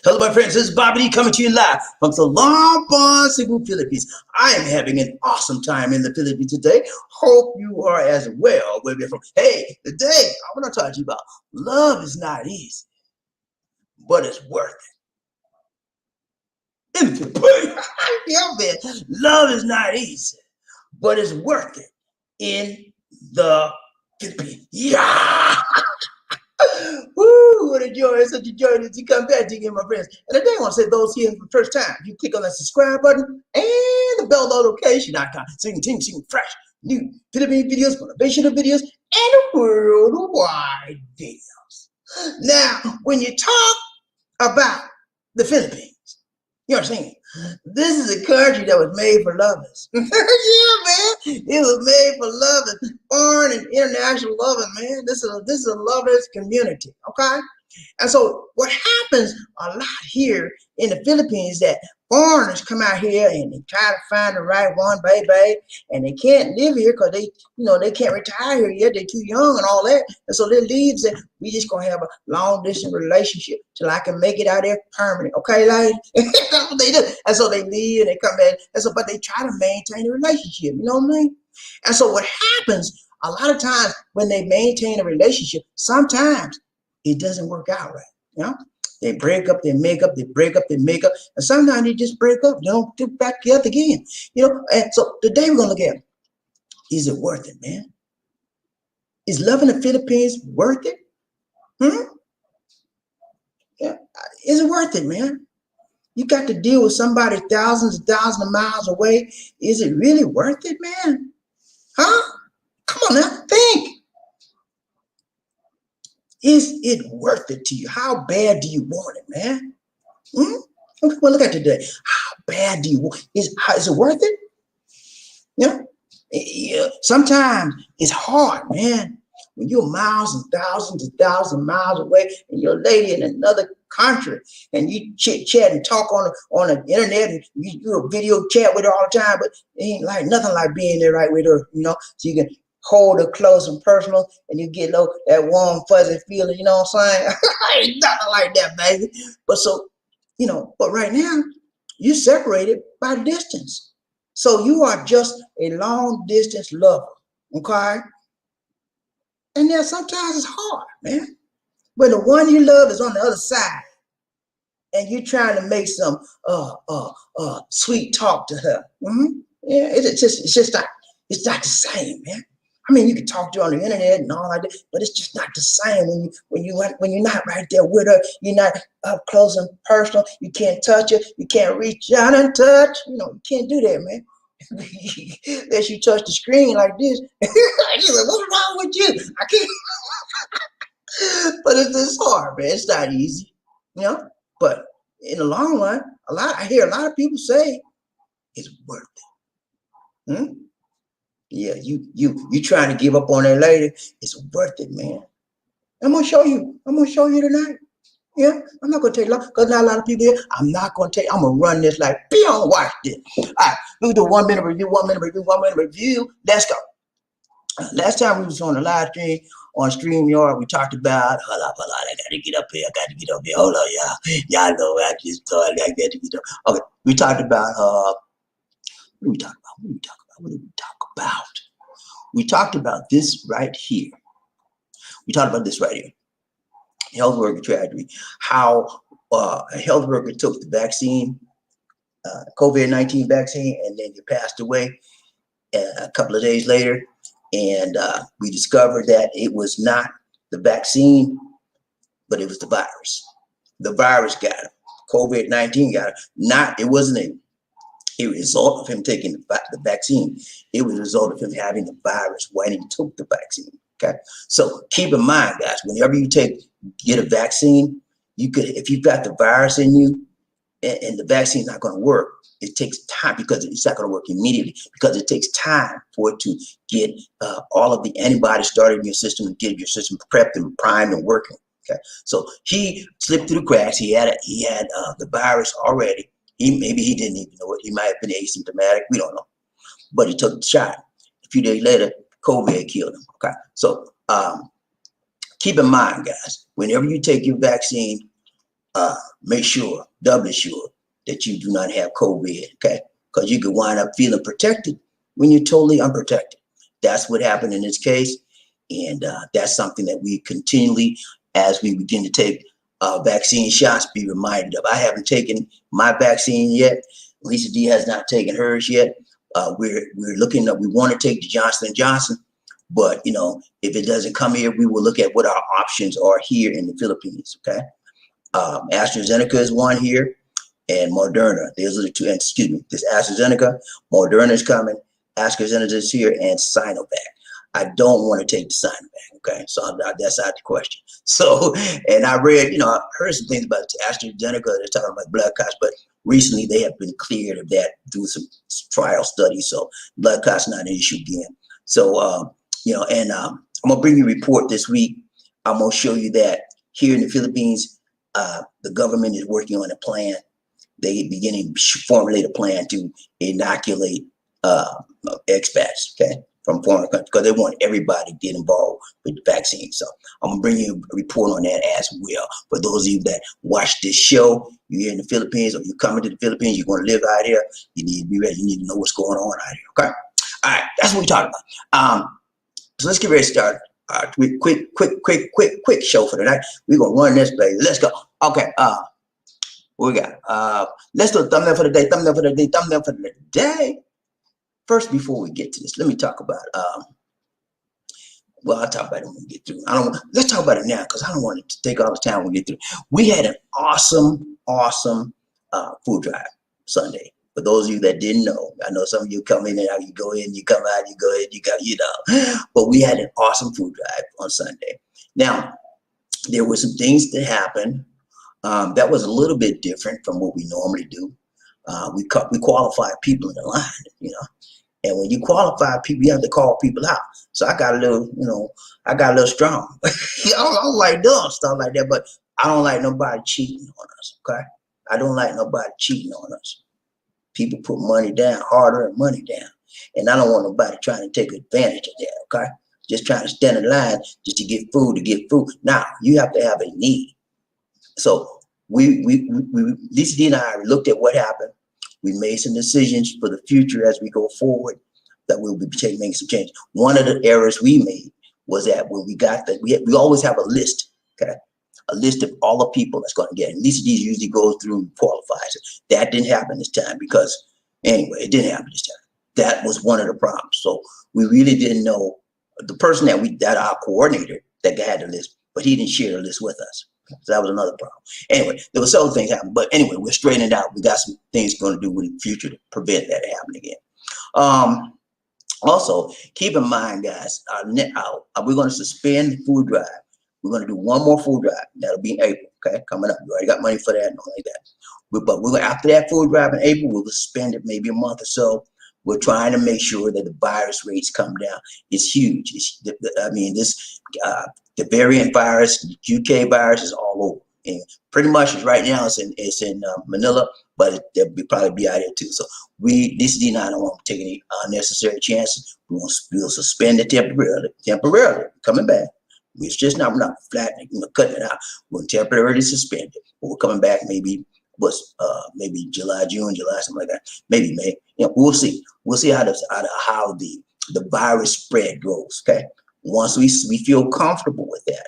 Hello, my friends. This is BobbieD coming to you live from Salon, Cebu, Philippines. I am having an awesome time in the Philippines today. Hope you are as well. Where we're from. Hey, today I want to talk to you about love is not easy, but it's worth it. In the Philippines, yeah, man. Love is not easy, but it's worth it in the Philippines. Yeah. Woo, what a joy. It's such a joy that you come back to again, my friends. And today I want to say those here for the first time, you click on that subscribe button and the bell notification icon so you can continue seeing fresh, new Philippine videos, motivational videos, and worldwide videos. Now, when you talk about the Philippines, you know what I'm saying? This is a country that was made for lovers. Yeah, man. It was made for lovers. Foreign and international lovers, man. This is a lovers community, okay? And so what happens a lot here in the Philippines is that foreigners come out here and they try to find the right one, baby, and they can't live here because they can't retire here yet. They're too young and all that. And so they leave and we just gonna have a long distance relationship till I can make it out there permanent. Okay, like that's what they do. And so they leave and they come back. And so, but they try to maintain a relationship, you know what I mean? And so what happens a lot of times when they maintain a relationship, sometimes it doesn't work out right. You know, they break up, they make up, they break up, they make up, and sometimes they just break up. They don't get back together again. You know, and so today we're gonna look at: is it worth it, man? Is loving the Philippines worth it? Yeah, is it worth it, man? You got to deal with somebody thousands and thousands of miles away. Is it really worth it, man? Huh? Come on now, think. Is it worth it to you? How bad do you want it, man? Okay, well, look at today. How bad do you want it? Is it worth it? You know, sometimes it's hard, man. When you're miles and thousands of miles away and you're a lady in another country and you chit chat and talk on the internet and you do a video chat with her all the time, but it ain't like nothing like being there right with her, you know, so you can hold her close and personal and you get that warm, fuzzy feeling, you know what I'm saying? Ain't nothing like that, baby. But so, but right now, you're separated by distance. So you are just a long distance lover, okay? And then sometimes it's hard, man. When the one you love is on the other side and you're trying to make some sweet talk to her. Yeah, it's not the same, man. I mean, you can talk to her on the internet and all like that, but it's just not the same when you're not right there with her. You're not up close and personal. You can't touch her. You can't reach out and touch. You can't do that, man. Unless you touch the screen like this. You're like, what's wrong with you? I can't. But it's hard, man. It's not easy, But in the long run, I hear a lot of people say it's worth it. Yeah, you trying to give up on that lady? It's worth it, man. I'm gonna show you. I'm gonna show you tonight. Yeah, I'm not gonna take long because not a lot of people here. I'm gonna run this like beyond watch this. All right, we do 1 minute review, 1 minute review, 1 minute review. Let's go. Last time we was on the live stream on StreamYard, we talked about hold up, I gotta get up here, hold on, y'all know I just thought I got to get up. Okay, we talked about what did we talk about? We talked about this right here. Health worker tragedy. How a health worker took the vaccine, COVID-19 vaccine, and then he passed away a couple of days later. And we discovered that it was not the vaccine, but it was the virus. The virus got him. COVID-19 got him. It wasn't a result of him taking the vaccine. It was a result of him having the virus when he took the vaccine. Okay, so keep in mind, guys, whenever you get a vaccine, if you've got the virus in you and the vaccine's not going to work, it takes time because it's not going to work immediately because it takes time for it to get all of the antibodies started in your system and get your system prepped and primed and working. Okay, so he slipped through the cracks. He had the virus already. Maybe he didn't even know it. He might have been asymptomatic. We don't know, but he took the shot. A few days later, COVID killed him. Okay, so keep in mind, guys, whenever you take your vaccine, make sure, doubly sure, that you do not have COVID, okay? Because you could wind up feeling protected when you're totally unprotected. That's what happened in this case. And that's something that we continually, as we begin to take vaccine shots, be reminded of. I haven't taken my vaccine yet. Lisa D has not taken hers yet. We're looking at, we want to take the Johnson & Johnson, but you know, if it doesn't come here, we will look at what our options are here in the Philippines, okay? AstraZeneca is one here, and Moderna. Those are the two, and excuse me, this AstraZeneca, Moderna is coming, AstraZeneca is here, and Sinovac. I don't want to take the Sinovac, okay? So that's out the question. So, and I read, you know, I heard some things about AstraZeneca, they're talking about blood clots, but recently they have been cleared of that through some trial studies, so blood clots not an issue again. So, you know, and I'm gonna bring you a report this week. I'm gonna show you that here in the Philippines, the government is working on a plan. They beginning to formulate a plan to inoculate expats, okay, from foreign countries, because they want everybody to get involved with the vaccine. So I'm gonna bring you a report on that as well. For those of you that watch this show, you're here in the Philippines or you're coming to the Philippines, you're gonna live out here, you need to be ready, you need to know what's going on out here, okay? All right, that's what we're talking about. So let's get ready to start. Quick show for tonight. We're gonna run this place. Let's go. Okay, what we got? Let's do a thumbnail for the day, thumbnail for the day, thumbnail for the day. First, before we get to this, let me talk about, well, I'll talk about it when we get through. Let's talk about it now, because I don't want it to take all the time when we get through. We had an awesome food drive Sunday. For those of you that didn't know, I know some of you come in and out, you go in, you come out, you go in, you go, you know. But we had an awesome food drive on Sunday. Now, there were some things that happened that was a little bit different from what we normally do. We qualified people in the line, you know. And when you qualify people, you have to call people out. So I got a little, you know, I got a little strong. I don't like doing stuff like that, but I don't like nobody cheating on us, okay? I don't like nobody cheating on us. People put money down, hard-earned money down. And I don't want nobody trying to take advantage of that, okay? Just trying to stand in line just to get food, Now, you have to have a need. So Lisa D and I looked at what happened. We made some decisions for the future as we go forward that we'll be making some changes. One of the errors we made was that when we got that, we always have a list, okay? A list of all the people that's going to get it. Lisa D usually goes through and qualifies it. That didn't happen this time because, anyway, it didn't happen this time. That was one of the problems. So we really didn't know the person that our coordinator that had the list, but he didn't share the list with us. So that was another problem. Anyway, there were several things happening, but anyway, we're straightening it out. We got some things going to do in the future to prevent that happening again. Also, keep in mind, guys, we're going to suspend the food drive. We're going to do one more food drive. That'll be in April, okay? Coming up. We already got money for that and all like that. But we're after that food drive in April, we'll suspend it maybe a month or so. We're trying to make sure that the virus rates come down. It's huge. The variant virus, the UK virus is all over. And pretty much right now it's in Manila, but they'll probably be out here too. So Lisa D and I don't want to take any unnecessary chances. We'll suspend it temporarily, coming back. It's just we're not flattening, cutting it out. We'll temporarily suspend it. But we're coming back maybe July, June, July, something like that. Maybe May. You know, we'll see. We'll see how the virus spread goes. Okay. Once we feel comfortable with that,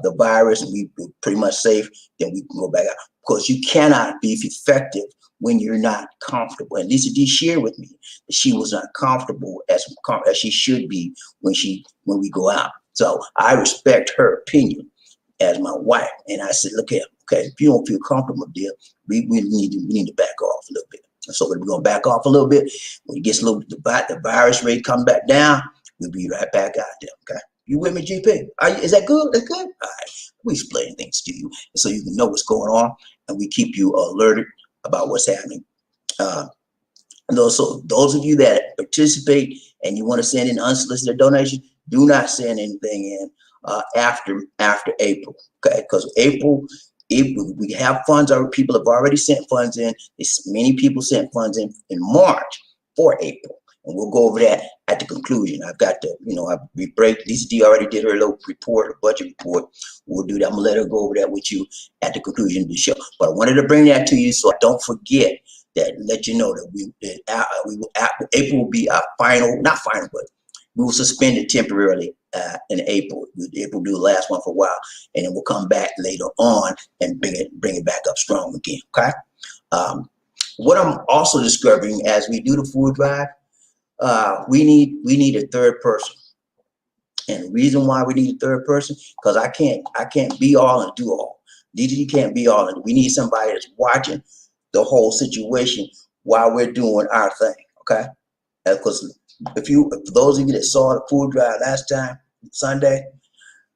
the virus, and we're pretty much safe, then we can go back out. Because you cannot be effective when you're not comfortable. And Lisa D shared with me that she was not comfortable as she should be when we go out. So I respect her opinion as my wife. And I said, look here, okay, if you don't feel comfortable, dear, we need to back off a little bit. So we're going to back off a little bit. When it gets a little, the virus rate come back down, we'll be right back out there, okay? You with me, GP? Is that good? That's good? All right. We explain things to you so you can know what's going on, and we keep you alerted about what's happening. Those of you that participate and you want to send in unsolicited donation, do not send anything in after April, okay? Because April, we have funds. People have already sent funds in. Many people sent funds in March for April. And we'll go over that at the conclusion. I've got to, we break. Lisa D already did her little report, a budget report. We'll do that. I'm gonna let her go over that with you at the conclusion of the show. But I wanted to bring that to you so I don't forget that. Let you know that April will be our final, not final, but we will suspend it temporarily in April. April will do the last one for a while, and then we'll come back later on and bring it back up strong again. Okay. What I'm also discovering as we do the food drive, we need a third person. And the reason why we need a third person, because I can't be all and do all. DG can't be all, and we need somebody that's watching the whole situation while we're doing our thing. Okay, because for those of you that saw the food drive last time Sunday,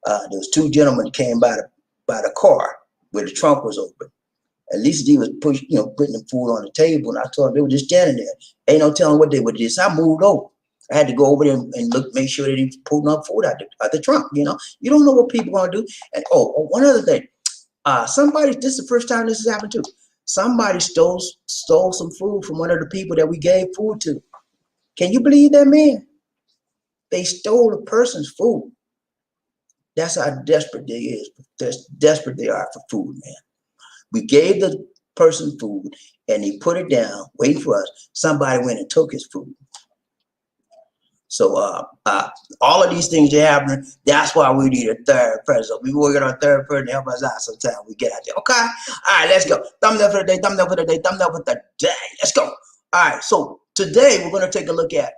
there was two gentlemen came by the car where the trunk was open. At least D was putting the food on the table, and I told them they were just standing there. Ain't no telling what they would do. So I moved over. I had to go over there and look, make sure they didn't pull enough food out the trunk. You don't know what people are gonna do. And one other thing, this is the first time this has happened too. Somebody stole some food from one of the people that we gave food to. Can you believe that, man? They stole a person's food. That's how desperate they is. Desperate they are for food, man. We gave the person food and he put it down, waiting for us. Somebody went and took his food. So all of these things are happening. That's why we need a third person. We working on a third person to help us out sometime we get out there. Okay? All right, let's go. Thumbs up for the day, thumbs up for the day, thumbs up for the day. Let's go. All right, so today we're going to take a look at,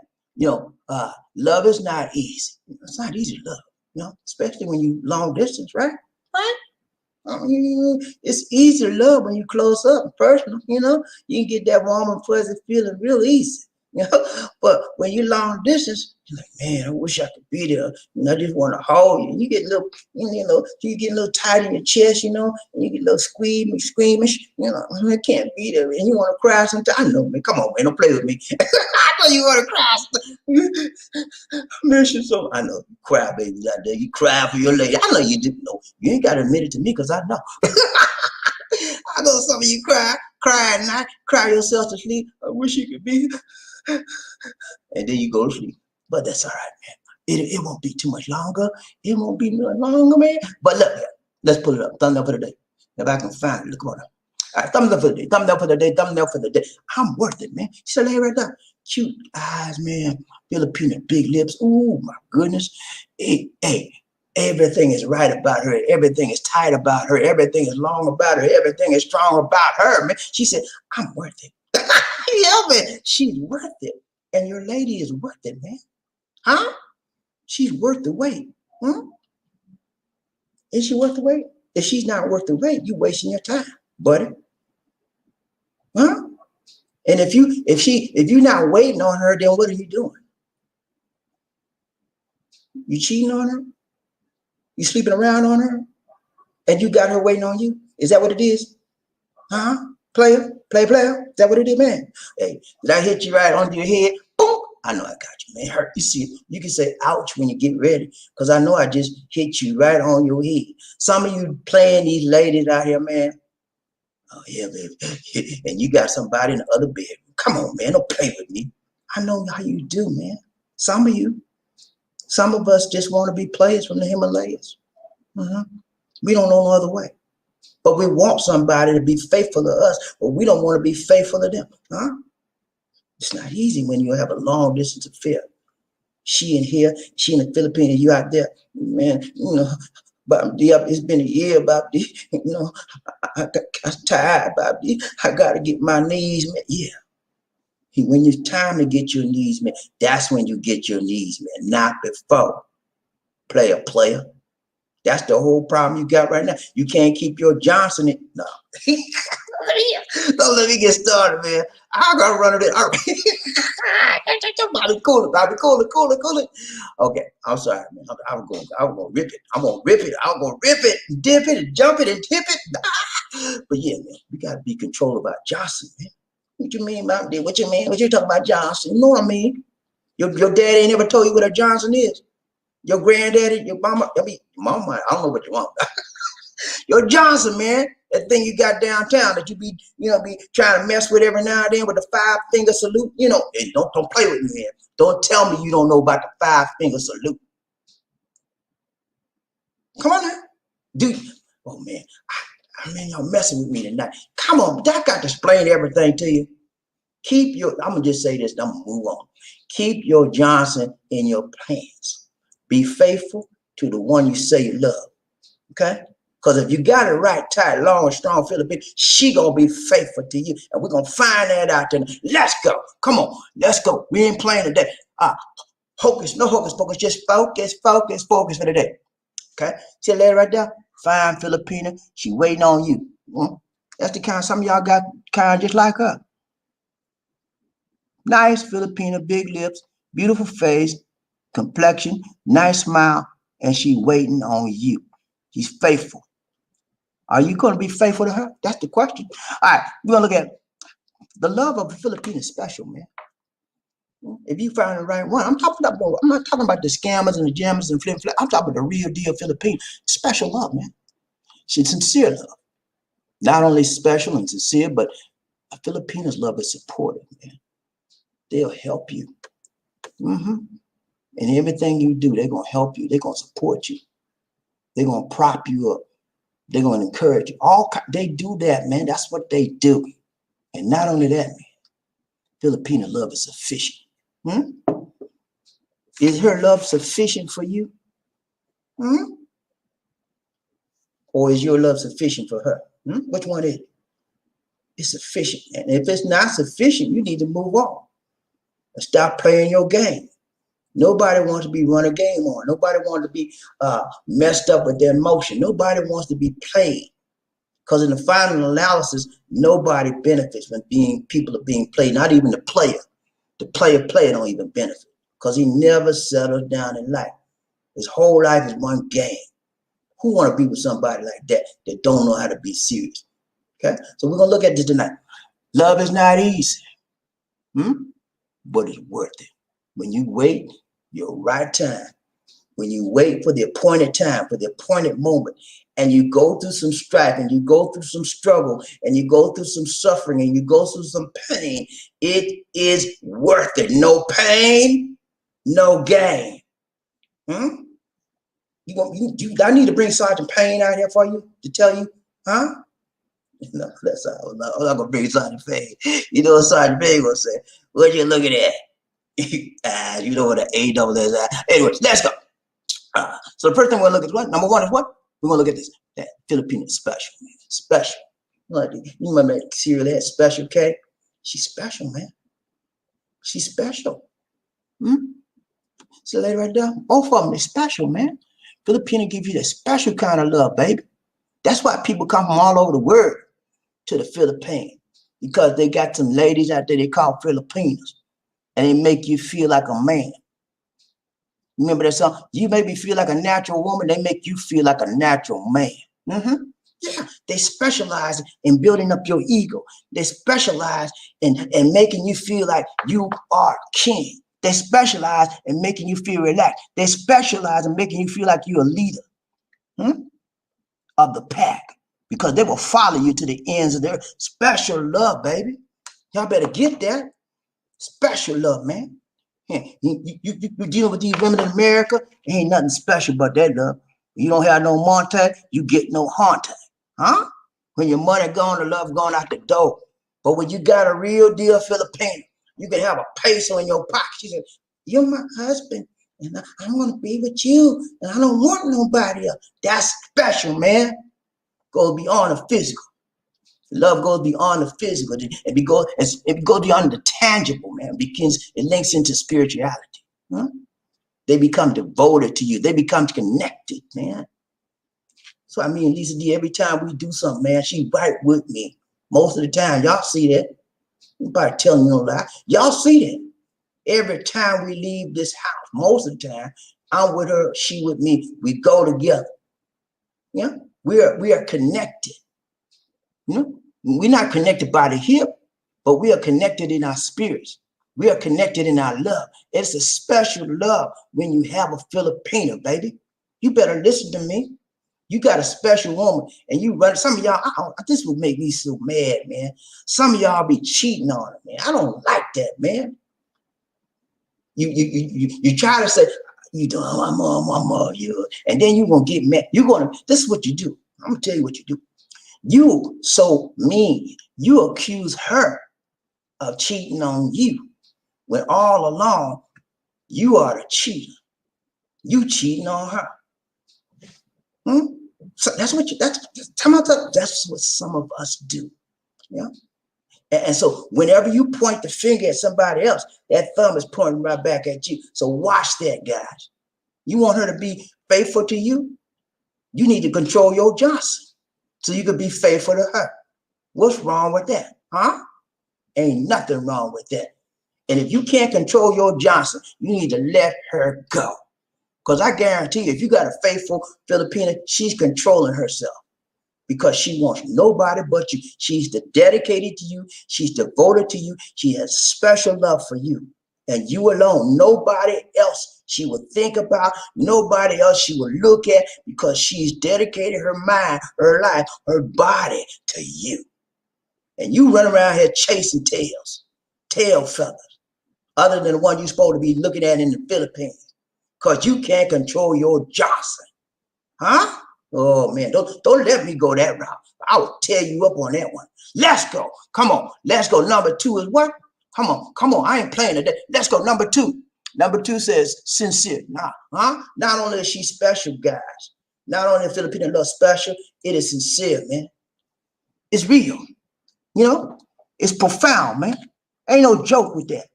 love is not easy. It's not easy to love, especially when you long distance, right? Right? It's easy to love when you close up and personal, you can get that warm and fuzzy feeling real easy, but when you long distance, you're like, man, I wish I could be there. I just want to hold you. You get a little, you get a little tight in your chest, and you get a little squeamish, I can't be there, and you want to cry sometimes. I know, man. Come on, man, don't play with me. I know you want to cry. Miss you so. I know, you cry babies out there. You cry for your lady. I know you do. No, you ain't got to admit it to me because I know. I know some of you cry at night, cry yourself to sleep. I wish you could be. And then you go to sleep. But that's all right, man. It won't be too much longer. It won't be much longer, man. But look, let's put it up. Thumbs up for the day. If I can find it, look on up. All right, thumbs up for the day. Thumbs up for the day. Thumbs up for the day. I'm worth it, man. See that right there? Cute eyes, man. Filipina, big lips. Oh my goodness. Hey, everything is right about her. Everything is tight about her. Everything is long about her. Everything is strong about her, man. She said, I'm worth it. Yeah, man. She's worth it. And your lady is worth it, man. Huh? She's worth the wait. Is she worth the wait? If she's not worth the wait, you're wasting your time, buddy. Huh? And if you're not waiting on her, then what are you doing? You cheating on her? You sleeping around on her? And you got her waiting on you? Is that what it is? Huh? Player? Player? Is that what it is, man? Hey, did I hit you right under your head? Boom! I know I got you, man. Hurt. You see, you can say ouch when you get ready, because I know I just hit you right on your head. Some of you playing these ladies out here, man. Oh, yeah, baby. And you got somebody in the other bedroom. Come on, man. Don't play with me. I know how you do, man. Some of us just want to be players from the Himalayas. We don't know no other way. But we want somebody to be faithful to us, but we don't want to be faithful to them. Huh? It's not easy when you have a long distance affair. She in here, she in the Philippines, you out there, man, Bobby, it's been a year, Bobby, I'm tired, Bobby. I got to get my knees met. Yeah. When it's time to get your knees met, that's when you get your knees met, not before. Player. That's the whole problem you got right now. You can't keep your Johnson in. No. Don't let me get started, man. I gotta run it. All right. Bobby, cool it. Okay, I'm sorry, man. I'm gonna rip it. I'm gonna rip it, dip it, and jump it, and tip it. But yeah, man, we gotta be controlled about Johnson, man. What you mean about that? What you mean? What you talking about Johnson? You know what I mean? Your dad ain't never told you what a Johnson is. Your granddaddy, your mama, mama, I don't know what you want. Your Johnson, man. That thing you got downtown that you be, be trying to mess with every now and then with the 5-finger salute. And don't play with me, man. Don't tell me you don't know about the 5-finger salute. Come on now. Dude. Oh man. Y'all messing with me tonight. Come on, I got to explain everything to you. I'm gonna just say this, I'm gonna move on. Keep your Johnson in your pants. Be faithful to the one you say you love. Okay? Because if you got it right, tight, long, strong Filipina, she gonna be faithful to you. And we're gonna find that out there. Let's go. Come on, let's go. We ain't playing today. Hocus, no hocus pocus, just focus for today. Okay? See that lady right there? Fine Filipina, she waiting on you. That's the kind some of y'all got kind just like her. Nice Filipina, big lips, beautiful face, complexion, nice smile, and she waiting on you. She's faithful. Are you going to be faithful to her? That's the question. All right, we're going to look at the love of a Filipina special, man. If you find the right one, I'm not talking about the scammers and the jammers and flip. I'm talking about the real deal Filipino. Special love, man. She's sincere love. Not only special and sincere, but a Filipina's love is supportive, man. They'll help you. And everything you do, they're going to help you. They're going to support you. They're going to prop you up. They're going to encourage you. They do that, man. That's what they do. And not only that, man, Filipina love is sufficient. Is her love sufficient for you? Or is your love sufficient for her? Which one is it? It's sufficient. And if it's not sufficient, you need to move on. And stop playing your game. Nobody wants to be run a game on. Nobody wants to be messed up with their emotion. Nobody wants to be played. Because in the final analysis, nobody benefits when people are being played, not even the player. The player don't even benefit because he never settles down in life. His whole life is one game. Who want to be with somebody like that don't know how to be serious? Okay, so we're going to look at this tonight. Love is not easy, but it's worth it. When you wait your right time, when you wait for the appointed time, for the appointed moment, and you go through some strife, and you go through some struggle, and you go through some suffering, and you go through some pain, it is worth it. No pain, no gain. I need to bring Sergeant Payne out here for you to tell you, huh? No, that's all. I'm not gonna bring Sergeant Payne. You know what Sergeant Payne gonna say? What you looking at? You know what an A-double is. Anyways, let's go. So the first thing we're gonna look at is what? Number one is what? We're gonna look at this. That Filipina special, man. Special. You remember that cereal that Special K? She's special, man. She's special. See that lady right there? Both of them is special, man. Filipina give you that special kind of love, baby. That's why people come from all over the world to the Philippines, because they got some ladies out there they call Filipinas, and they make you feel like a man. Remember that song? You make me feel like a natural woman. They make you feel like a natural man. Yeah, they specialize in building up your ego. They specialize in making you feel like you are king. They specialize in making you feel relaxed. They specialize in making you feel like you're a leader of the pack, because they will follow you to the ends of their special love, baby. Y'all better get that. Special love, man. You dealing with these women in America, ain't nothing special about that love. You don't have no Monte, you get no Hante. When your money gone, the love gone out the door. But when you got a real deal Filipino, you can have a peso in your pocket. She said, you're my husband, and I want to be with you, and I don't want nobody else. That's special, man. Goes beyond the physical. Love goes beyond the physical. It goes beyond the tangible, man. It links into spirituality. They become devoted to you. They become connected, man. So, Lisa D, every time we do something, man, she right with me. Most of the time, y'all see that. Nobody telling you no lie. Y'all see that. Every time we leave this house, most of the time, I'm with her, she with me. We go together. Yeah, we are connected. We're not connected by the hip, but we are connected in our spirits. We are connected in our love. It's a special love when you have a Filipino, baby. You better listen to me. You got a special woman, and you run. Some of y'all, this would make me so mad, man. Some of y'all be cheating on it, man. I don't like that, man. You try to say, you do, I'm you, and then you're gonna get mad. This is what you do. I'm gonna tell you what you do. You so mean. You accuse her of cheating on you, when all along you are the cheater. You cheating on her. So that's what that's what some of us do. Yeah. And so whenever you point the finger at somebody else, that thumb is pointing right back at you. So watch that, guys. You want her to be faithful to you? You need to control your Johnson so you can be faithful to her. What's wrong with that? Huh? Ain't nothing wrong with that. And if you can't control your Johnson, you need to let her go. Because I guarantee you, if you got a faithful Filipina, she's controlling herself because she wants nobody but you. She's dedicated to you. She's devoted to you. She has special love for you and you alone. Nobody else she would think about, nobody else she would look at, because she's dedicated her mind, her life, her body to you. And you run around here chasing tail feathers, other than the one you're supposed to be looking at in the Philippines. Because you can't control your Johnson. Huh? Oh, man, don't let me go that route. I will tear you up on that one. Let's go. Come on. Let's go. Number 2 is what? Come on. I ain't playing today. Let's go. Number 2. Number 2 says sincere. Huh? Not only is she special, guys. Not only is Filipino love special, it is sincere, man. It's real. You know? It's profound, man. Ain't no joke with that.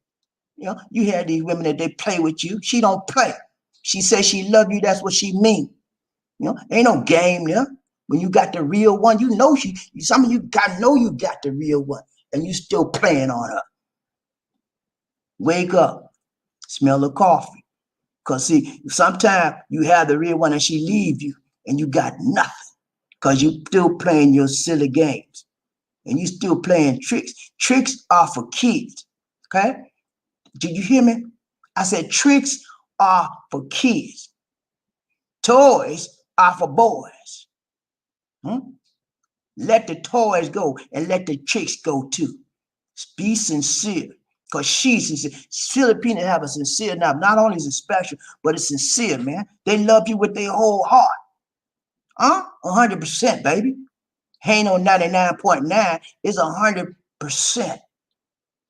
You know, you hear these women that they play with you. She don't play. She says she love you. That's what she mean. You know, ain't no game there. When you got the real one, you know some of you know you got the real one, and you still playing on her. Wake up, smell the coffee. Cause see, sometimes you have the real one and she leave you, and you got nothing, cause you still playing your silly games, and you still playing tricks. Tricks are for kids. Okay, did you hear me? I said tricks are for kids. Toys are for boys. Let the toys go and let the tricks go too. Be sincere, because she's sincere. Filipinos have a sincere now. Not only is it special, but it's sincere, man. They love you with their whole heart. 100%, baby. Ain't no 99.9. It's 100%.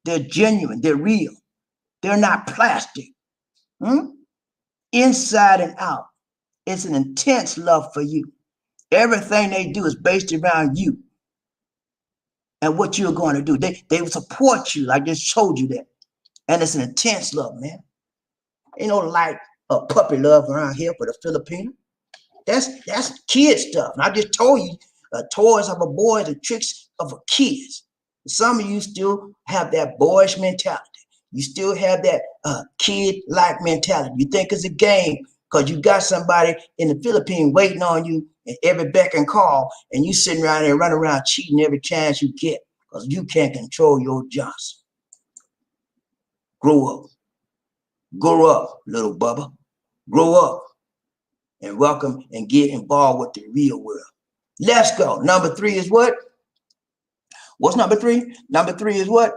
They're genuine. They're real. They're not plastic. Inside and out. It's an intense love for you. Everything they do is based around you and what you're going to do. They will support you. I just showed you that. And it's an intense love, man. Ain't no like a puppy love around here for the Filipino. That's kid stuff. And I just told you, toys of a boy, the tricks of a kids. Some of you still have that boyish mentality. You still have that kid-like mentality. You think it's a game because you got somebody in the Philippines waiting on you and every beck and call, and you sitting around there running around cheating every chance you get because you can't control your Johnson. Grow up. Grow up, little Bubba. Grow up and welcome and get involved with the real world. Let's go. Number 3 is what? What's number 3? Number 3 is what?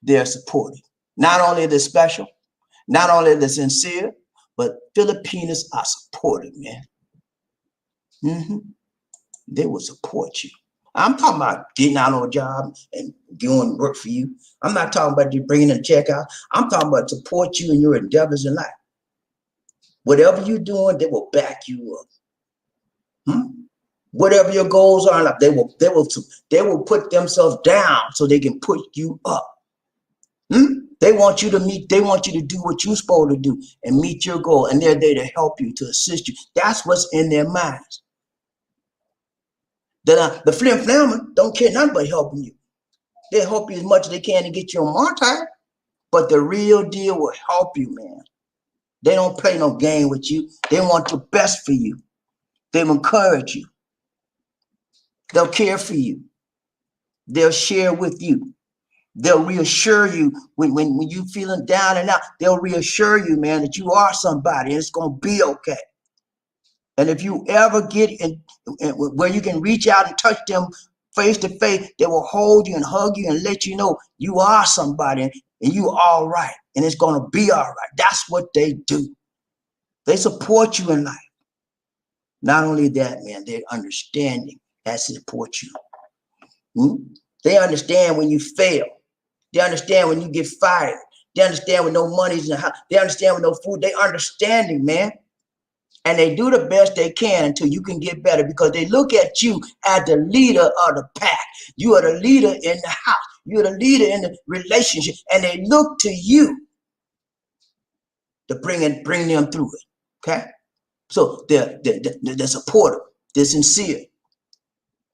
They're supportive. Not only are they special, not only are they sincere, but Filipinos are supportive, man. They will support you. I'm talking about getting out on a job and doing work for you. I'm not talking about you bringing a check out. I'm talking about support you in your endeavors in life. Whatever you're doing, they will back you up. Whatever your goals are in life, they will put themselves down so they can put you up. They want you to do what you're supposed to do and meet your goal, and they're there to help you, to assist you. That's what's in their minds. The flim-flammer don't care nothing but helping you. They help you as much as they can to get you on more time, but the real deal will help you, man. They don't play no game with you. They want the best for you. They'll encourage you. They'll care for you. They'll share with you. They'll reassure you when you're feeling down and out. They'll reassure you, man, that you are somebody and it's going to be okay. And if you ever get in where you can reach out and touch them face to face, they will hold you and hug you and let you know you are somebody and you all right. And it's going to be all right. That's what they do. They support you in life. Not only that, man, they're understanding as to support you. They understand when you fail. They understand when you get fired. They understand when no money's in the house. They understand when no food. They understanding, man. And they do the best they can until you can get better, because they look at you as the leader of the pack. You are the leader in the house. You're the leader in the relationship. And they look to you to bring them through it. Okay? So they're supportive. They're sincere.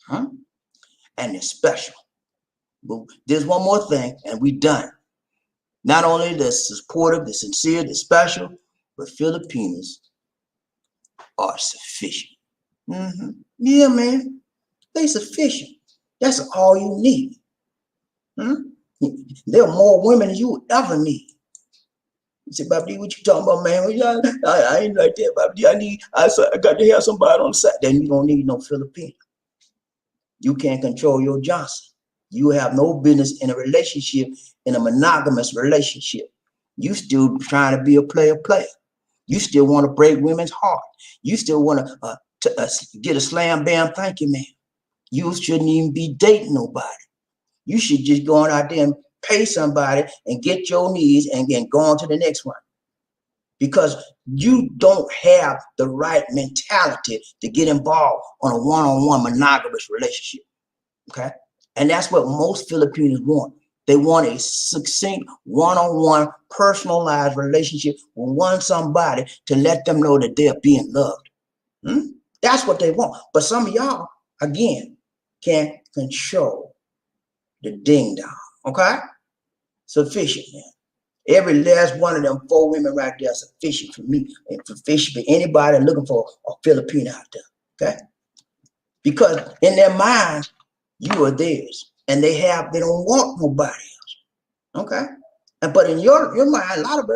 And they're special. But there's one more thing, and we're done. Not only they're supportive, they're sincere, they're special, but Filipinas are sufficient. Yeah, man. They sufficient. That's all you need. There are more women than you ever need. You say, BobbieD, what you talking about, man? Well, I ain't like that, BobbieD. I got to have somebody on the side. Then you don't need no Filipino. You can't control your Johnson. You have no business in a relationship, in a monogamous relationship. You still trying to be a player. You still want to break women's heart. You still want to get a slam bam, thank you, man. You shouldn't even be dating nobody. You should just go on out there and pay somebody and get your needs and go on to the next one. Because you don't have the right mentality to get involved on a one-on-one monogamous relationship. Okay? And that's what most Filipinos want. They want a succinct, one-on-one, personalized relationship with somebody to let them know that they're being loved. That's what they want. But some of y'all, again, can't control the ding-dong. Okay? Sufficient, man. Every last one of them 4 women right there is sufficient for me and sufficient for anybody looking for a Filipino out there. Okay? Because in their minds, you are theirs. And they don't want nobody else. Okay? But in your mind, a lot of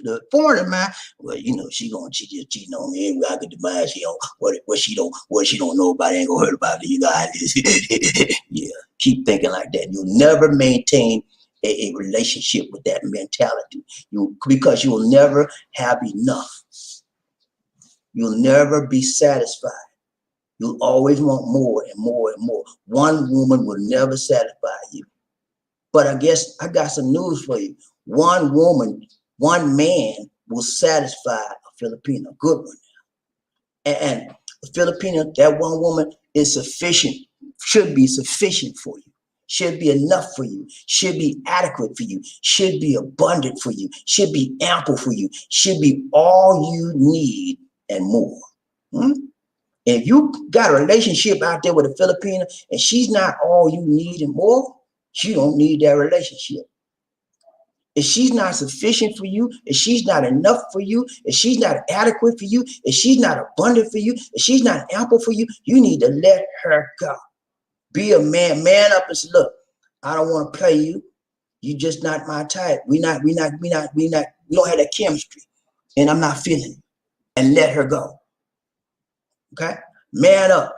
the foreigner mind, well, you know, she just cheating on me. I get the mind she don't what she don't know about, ain't gonna hurt about it. You know how it is. Yeah, keep thinking like that. You'll never maintain a relationship with that mentality. Because you will never have enough. You'll never be satisfied. You'll always want more and more and more. One woman will never satisfy you. But I guess I got some news for you. One woman, one man will satisfy a Filipino, good one. And a Filipino, that one woman is sufficient, should be sufficient for you, should be enough for you, should be adequate for you, should be abundant for you, should be ample for you, should be all you need and more. If you got a relationship out there with a Filipina and she's not all you need and more, you don't need that relationship. If she's not sufficient for you, if she's not enough for you, if she's not adequate for you, if she's not abundant for you, if she's not ample for you, you need to let her go. Be a man up and say, look, I don't want to play you. You just not my type. We don't have that chemistry. And I'm not feeling it. And let her go. Okay? Man up.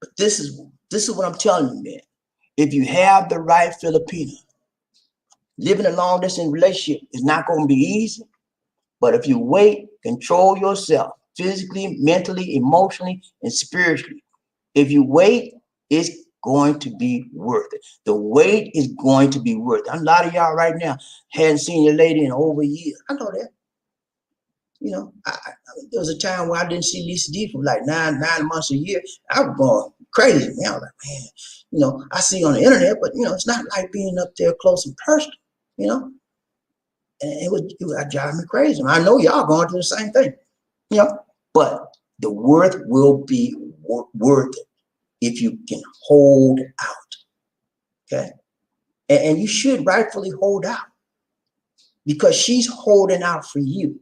But this is what I'm telling you, man. If you have the right Filipino, living a long distance relationship is not going to be easy. But if you wait, control yourself physically, mentally, emotionally, and spiritually. If you wait, it's going to be worth it. The wait is going to be worth it. A lot of y'all right now hadn't seen your lady in over a year. I know that. You know, there was a time where I didn't see Lisa D for like nine months a year. I was going crazy. Man, I was like, man, you know, I see you on the internet, but you know, it's not like being up there close in person. You know, and it would drive me crazy. I know y'all going through the same thing. You know, but the worth will be worth it if you can hold out. Okay, and you should rightfully hold out because she's holding out for you.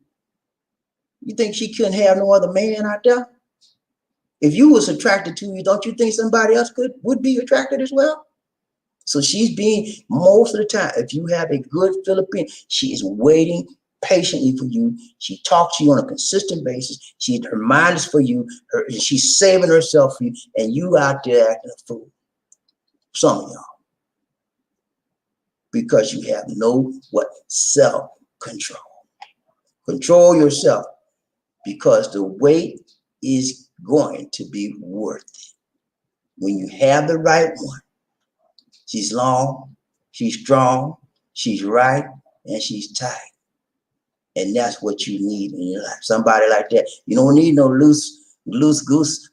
You think she couldn't have no other man out there? If you was attracted to you, don't you think somebody else would be attracted as well? So she's being, most of the time, if you have a good Filipino, she is waiting patiently for you. She talks to you on a consistent basis. Her mind is for you. She's saving herself for you, and you out there acting a fool. Some of y'all, because you have no self-control. Control yourself, because the wait is going to be worth it. When you have the right one, she's long, she's strong, she's right, and she's tight. And that's what you need in your life. Somebody like that. You don't need no loose goose.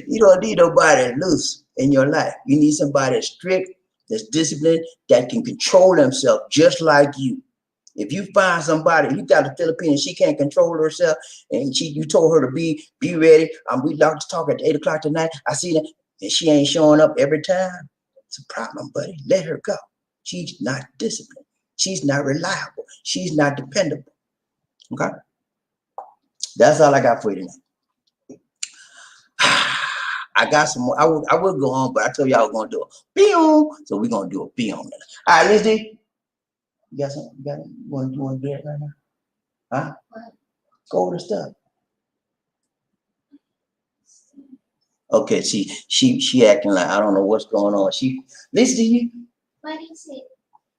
You don't need nobody loose in your life. You need somebody that's strict, that's disciplined, that can control themselves just like you. If you find somebody, you got a Filipina, she can't control herself, and you told her to be ready. We like to talk at 8 o'clock tonight. I see that, and she ain't showing up every time. It's a problem, buddy. Let her go. She's not disciplined. She's not reliable. She's not dependable. Okay? That's all I got for you tonight. I got some more. I will go on, but I told you I was going to do a peon. So we're going to do a peon. All right, Lizzie. You got something? You got it? You want to do it right now? Huh? What? Go over the stuff. Okay, she acting like I don't know what's going on. Listen to you. What is it?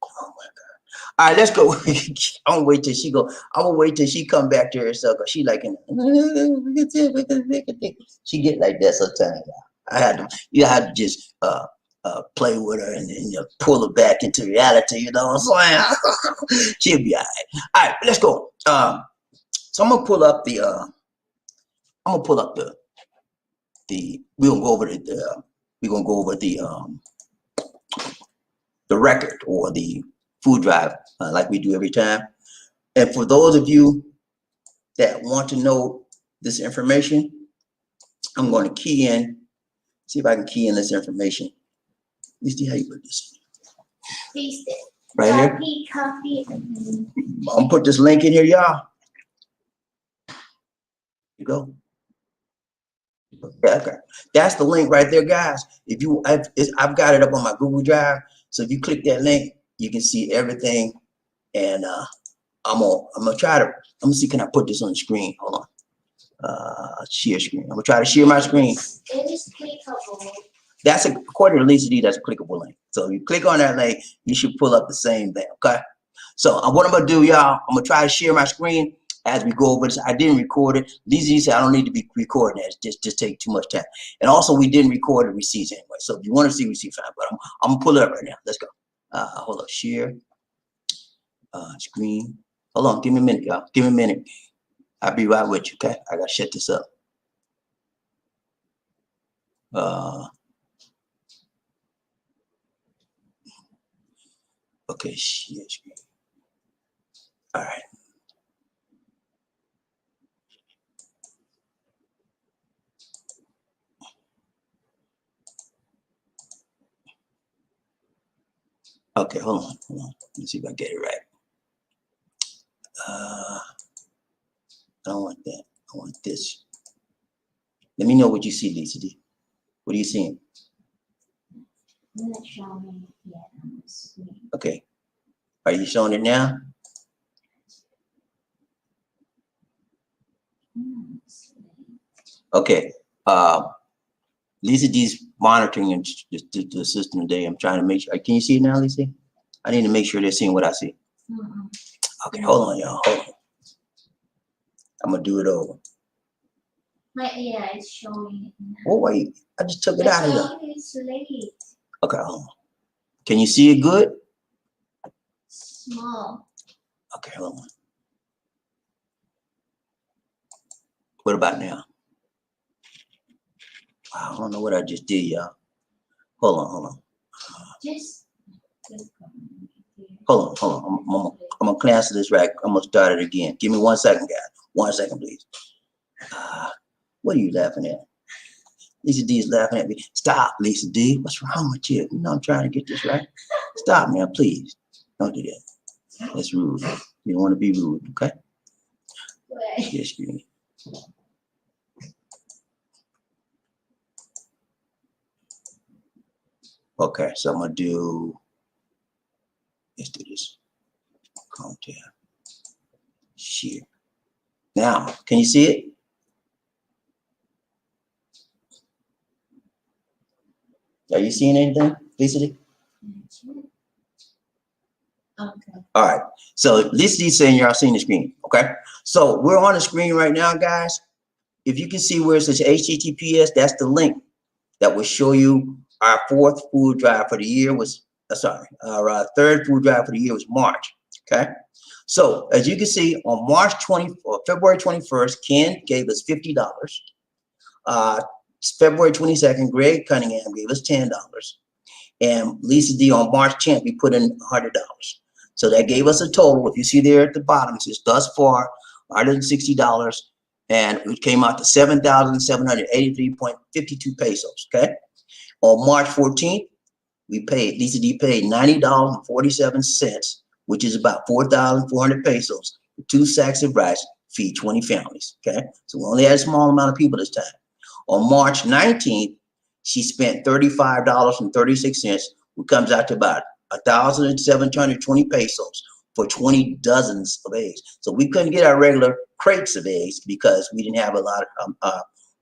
Oh my God. All right, let's go. I'm gonna wait till she go. I'm gonna wait till she come back to herself, because she like she get like that sometimes. You had to just play with her and pull her back into reality, you know what I'm saying? She'll be all right. All right, let's go. So I'm gonna pull up the we're gonna go over the record, or the food drive, like we do every time. And for those of you that want to know this information, I'm going to see if I can key in this information. Let's see how you put this in. Paste it. Right here. Copy. I'm gonna put this link in here, y'all. You go. Yeah, okay. That's the link right there, guys. I've got it up on my Google Drive. So if you click that link, you can see everything. And I'm gonna see, can I put this on the screen? Hold on. Share screen. I'm gonna try to share my screen. It is clickable. That's according to Lisa D, that's a clickable link. So if you click on that link, you should pull up the same thing. Okay. So what I'm gonna do, y'all, I'm gonna try to share my screen as we go over this. I didn't record it. Lisa D said I don't need to be recording it. It's just take too much time. And also we didn't record the receipts anyway. So if you want to see receipts, fine. But I'm gonna pull it up right now. Let's go. Hold up. Share screen. Hold on. Give me a minute, y'all. Give me a minute. I'll be right with you. Okay. I gotta shut this up. Okay, share screen. All right. Okay, hold on. Let me see if I get it right. I don't want that. I want this. Let me know what you see, Lisa D. What are you seeing? I'm not showing it yet on the screen. Okay. Are you showing it now? Okay. Lisa D's monitoring the system today. I'm trying to make sure. Can you see it now, Lisa? I need to make sure they're seeing what I see. Okay, hold on, y'all. Hold on. I'm gonna do it over. Yeah, it's showing it now. Oh wait, I just took it out of there. It's late. Okay, hold on. Can you see it good? Small. Okay, hold on. What about now? Wow, I don't know what I just did, y'all. Hold on. Just hold on. I'm gonna cancel this right. I'm gonna start it again. Give me 1 second, guys. 1 second, please. What are you laughing at? Lisa D is laughing at me. Stop, Lisa D. What's wrong with you? You know I'm trying to get this right. Stop, man, please. Don't do that. That's rude. You don't want to be rude, okay? Yes, you. Okay, so I'm gonna do. Let's do this. Calm down. this year. Now, can you see it? Are you seeing anything, Lisa? Okay. All right. So Lisa's saying y'all seeing the screen. Okay. So we're on the screen right now, guys. If you can see where it says HTTPS, that's the link that will show you our fourth food drive for the year was, our third food drive for the year was March. Okay. So as you can see, on February 21st, Ken gave us $50. February 22nd, Greg Cunningham gave us $10. And Lisa D on March 10th, we put in $100. So that gave us a total. If you see there at the bottom, it says thus far $160, and it came out to 7,783.52 pesos. Okay. On March 14th, Lisa D paid $90.47, which is about 4,400 pesos for 2 sacks of rice, feed 20 families. Okay. So we only had a small amount of people this time. On March 19th, she spent $35.36, which comes out to about 1,720 pesos for 20 dozens of eggs. So we couldn't get our regular crates of eggs because we didn't have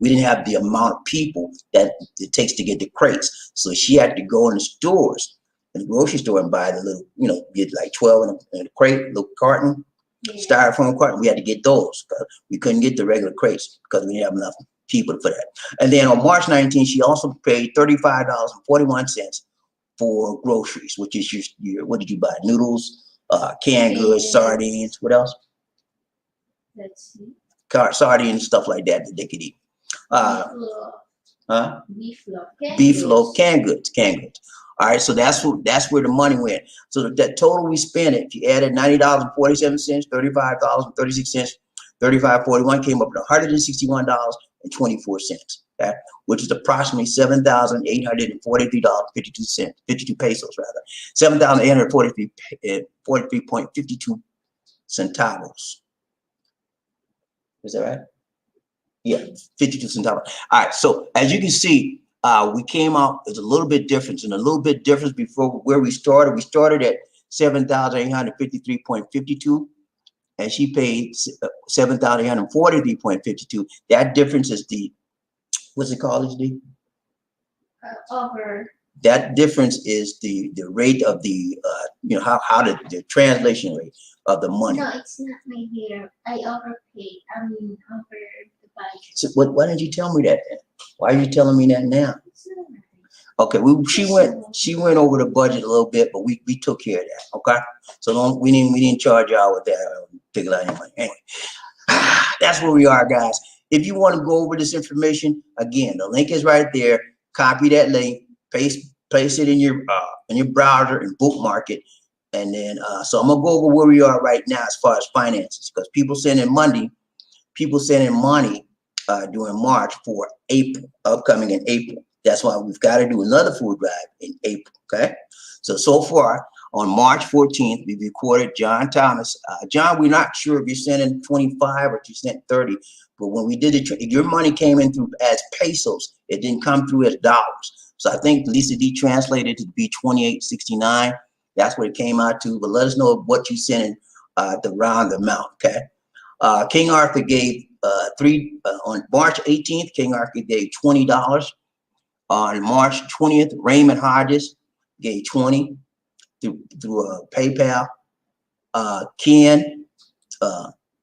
we didn't have the amount of people that it takes to get the crates. So she had to go in the stores, in the grocery store, and buy the little, get like 12 in a crate, little carton, styrofoam carton. We had to get those because we couldn't get the regular crates because we didn't have enough people for that. And then on March 19th, she also paid $35.41 for groceries, which is your what did you buy? Noodles, canned goods, sardines, what else? Let's see. Sardines, stuff like that they could eat. Beef loaf, canned goods. All right, so that's where the money went. So that total we spent, if you added $90.47, $35.36, $35.41, came up to $161.24. Okay, which is approximately $7,843.52, 52 pesos rather, 7,843.52 centavos. Is that right? Yeah, 52 centavos. All right, so as you can see, we came out, there's a little bit difference, and a little bit difference before where we started. We started at 7,853.52, and she paid 7,843.52. That difference is the, what's it called, HD? Over. That difference is the rate of the, how the translation rate of the money. No, it's not my hair. I overpaid. I mean, over the budget. So why didn't you tell me that then? Why are you telling me that now? Okay, she went over the budget a little bit, but we took care of that. Okay, so we didn't charge y'all with that particular money. Anyway, that's where we are, guys. If you want to go over this information, again, the link is right there. Copy that link, paste it in your browser and bookmark it, and then so I'm gonna go over where we are right now as far as finances, because people sending money during March for April, upcoming in April. That's why we've got to do another food drive in April. Okay, so far on March 14th, we recorded John Thomas. John, we're not sure if you're sending 25 or if you sent 30, but when we did it, your money came in through as pesos. It didn't come through as dollars. So I think Lisa D translated to be 28.69. That's what it came out to. But let us know what you sent in the round amount. Okay. King Arthur gave on March 18th. King Arthur gave $20. On March 20th, Raymond Hodges gave 20 through PayPal. Ken,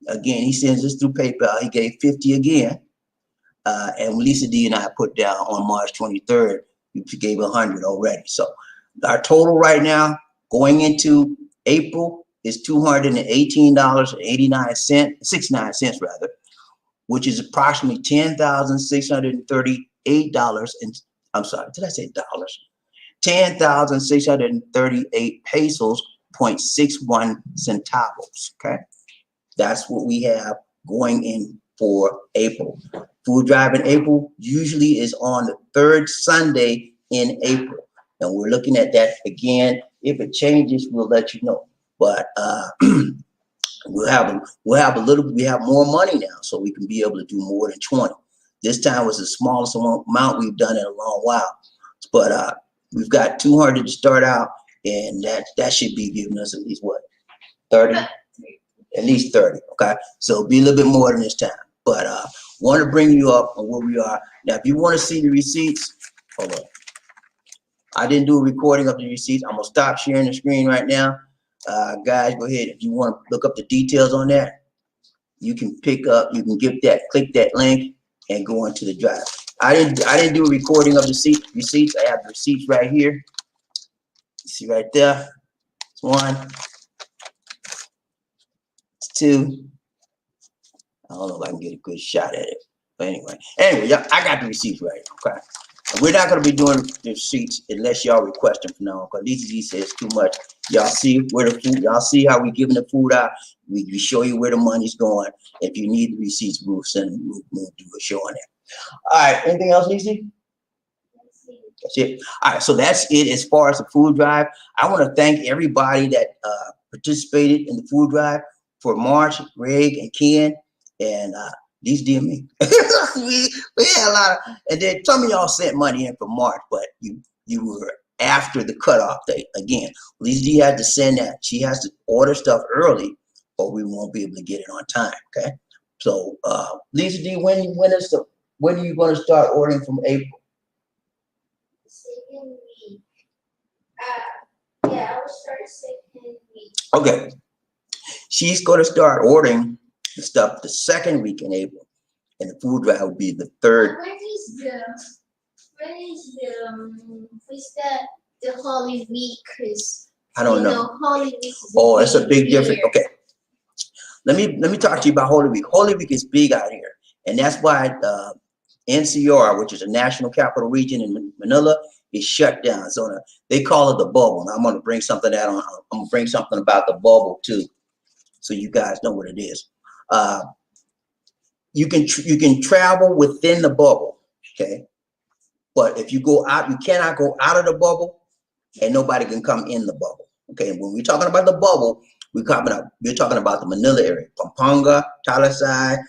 again, he sends this through PayPal. He gave 50 again. And Lisa D and I put down on March 23rd, we gave 100 already. So our total right now going into April is $218.69 rather, which is approximately $10,638. And I'm sorry, did I say dollars? 10,638 pesos, 0.61 centavos. Okay, that's what we have going in for April. Food drive in April usually is on the third Sunday in April, and we're looking at that again. If it changes, we'll let you know. But we have more money now, so we can be able to do more than 20. This time was the smallest amount we've done in a long while, but we've got 200 to start out, and that should be giving us at least what, 30. At least 30. Okay, so be a little bit more than this time. But want to bring you up on where we are now. If you want to see the receipts, hold on. I didn't do a recording of the receipts. I'm gonna stop sharing the screen right now. Guys, go ahead. If you want to look up the details on that, you can pick up. You can click that link and go into the drive. I didn't do a recording of the receipts. I have the receipts right here. You see right there. It's 1. It's 2. I don't know if I can get a good shot at it. But anyway, yeah, I got the receipts right. Okay. And we're not going to be doing the receipts unless y'all request them from now on, because these says too much. Y'all see where the food, y'all see how we giving the food out. We show you where the money's going. If you need the receipts, we'll send them, we'll do a show on that. All right, anything else, Lizzie? That's it. All right, so that's it as far as the food drive. I want to thank everybody that participated in the food drive for March, Greg, and Ken, and these DME. we had a lot of, and then some of y'all sent money in for March, but you were after the cutoff date. Again, Lisa D had to send that. She has to order stuff early, or we won't be able to get it on time. Okay, so Lisa D, when are you going to start ordering from April? Second week. Yeah, I will start second week. Okay, she's going to start ordering the stuff the second week in April, and the food drive will be the third. When is the Holy Week? Cause I don't know. Holy Week. Oh, that's a big difference. Okay, let me talk to you about Holy Week. Holy Week is big out here, and that's why NCR, which is a National Capital Region in Manila, is shut down. So they call it the bubble. Now I'm going to bring something out on. I'm going to bring something about the bubble too, so you guys know what it is. You can travel within the bubble, okay? But if you go out, you cannot go out of the bubble, and nobody can come in the bubble, okay? When we're talking about the bubble, we're talking about the Manila area, Pampanga, Talisay,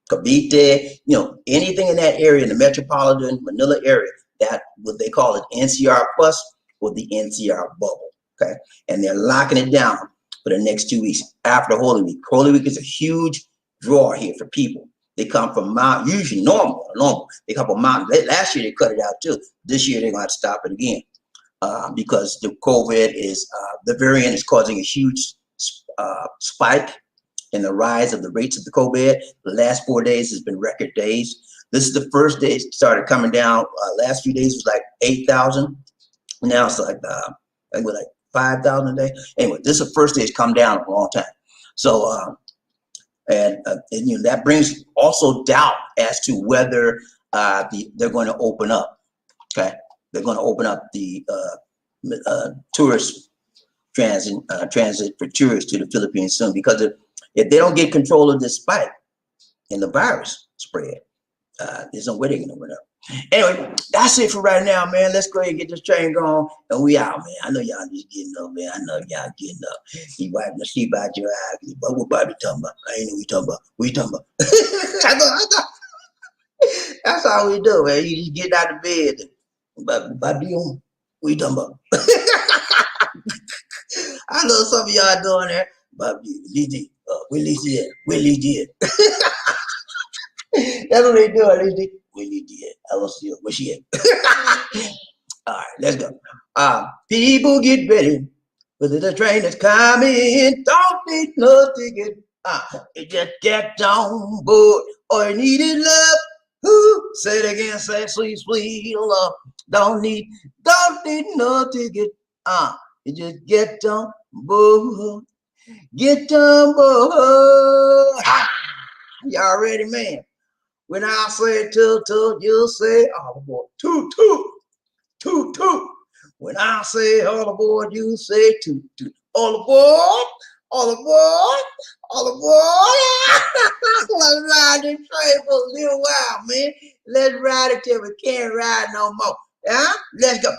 Cavite, anything in that area, in the metropolitan Manila area, that what they call it NCR plus or the NCR bubble, okay? And they're locking it down for the next 2 weeks after Holy Week. Holy Week is a huge draw here for people. They come from usually normal. They come from mountain. Last year they cut it out too. This year they're going to have to stop it again because the COVID is, the variant is causing a huge spike in the rise of the rates of the COVID. The last 4 days has been record days. This is the first day it started coming down. Last few days was like 8,000. Now it's like 5,000 a day. Anyway, this is the first day it's come down in a long time. So, that brings also doubt as to whether they're going to open up. Okay, they're going to open up the tourist transit for tourists to the Philippines soon, because if they don't get control of this spike in the virus spread, there's no way they're going to open up. Anyway, that's it for right now, man. Let's go ahead and get this train going, and we out, man. I know y'all just getting up, man. I know y'all getting up. You wiping the sleep out your eyes. But what Bobby talking about? I ain't know what we talking about. What you talking about? I know. That's all we do, man. You just get out of bed. Bobby, what you talking about? I know some of y'all doing that. Bobby, Lizzie, where Lizzie at? Where Lizzie at? That's what they do, Lizzie. Where Lizzie at? I don't see her. Where she at? All right, let's go. People get ready, because the train is coming. Don't need no ticket. You just get on board. Or you needed love. Who? Say it again. Say sweet, sweet love. Don't need no ticket. You just get on board. Get on board. Y'all ready, man? When I say toot toot, you say all aboard. Toot toot, toot toot. When I say all aboard, you say toot toot. All aboard, all aboard, all aboard. Let's ride this train for a little while, man. Let's ride it till we can't ride no more. Yeah, let's go.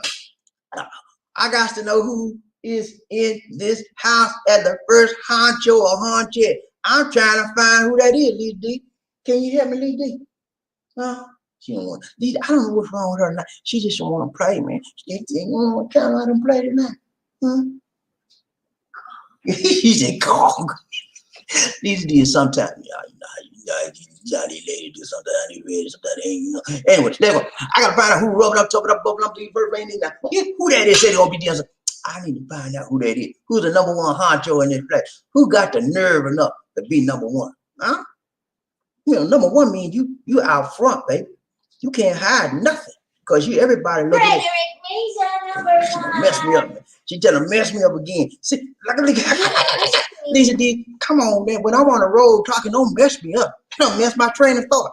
I got to know who is in this house at the first honcho or honche. I'm trying to find who that is, Lee D. Can you hear me, Lee D? She don't want. I don't know what's wrong with her tonight. She just don't want to play, man. She think, can't let him play tonight. He said, "Gong." These days sometimes, these ladies do sometimes they ready, sometimes they ain't, Anyway, I gotta find out who rubbing up, topping up, bubbling up to you first ain't now. Who that is said they gonna be dancing? I need to find out who that is. Who's the number one honcho in this place? Who got the nerve enough to be number one? Huh? Number one means you out front, baby. You can't hide nothing. Because everybody looking at mess me up, man. She trying to mess me up again. See, Lisa D, come on, man. When I'm on the road talking, don't mess me up. Don't mess my train of thought.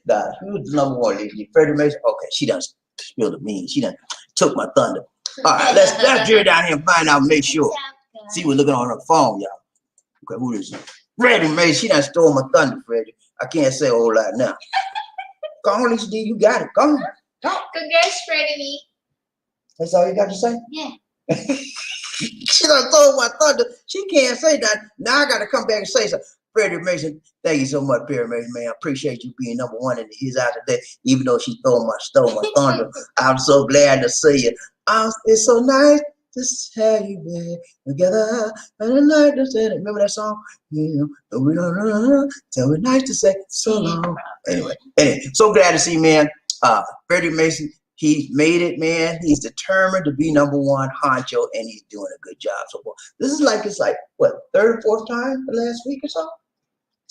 Nah, who's the number one, Lisa D? Freddie Mason? Okay, she done spilled the beans. She done took my thunder. All right, let's drill down here and find out, make sure. See, we're looking on her phone, y'all. Okay, who is it? Freddie Mason. She done stole my thunder, Freddie. I can't say a whole lot now. Go on, Lisa D, you got it. Go on. Talk. Congrats, Freddie. That's all you got to say? Yeah. She done stole my thunder. She can't say that. Now I got to come back and say something. Freddie Mason, thank you so much, Perry Mason, man. I appreciate you being number one in the His Out today, even though she stole my thunder. I'm so glad to see you. It's so nice to have you there together. And I like to say that. Remember that song? Yeah, we don't know. So it's nice to say so long. Anyway, so glad to see, man. Freddie Mason, he made it, man. He's determined to be number one honcho, and he's doing a good job so far. This is it's like what, third or fourth time the last week or so?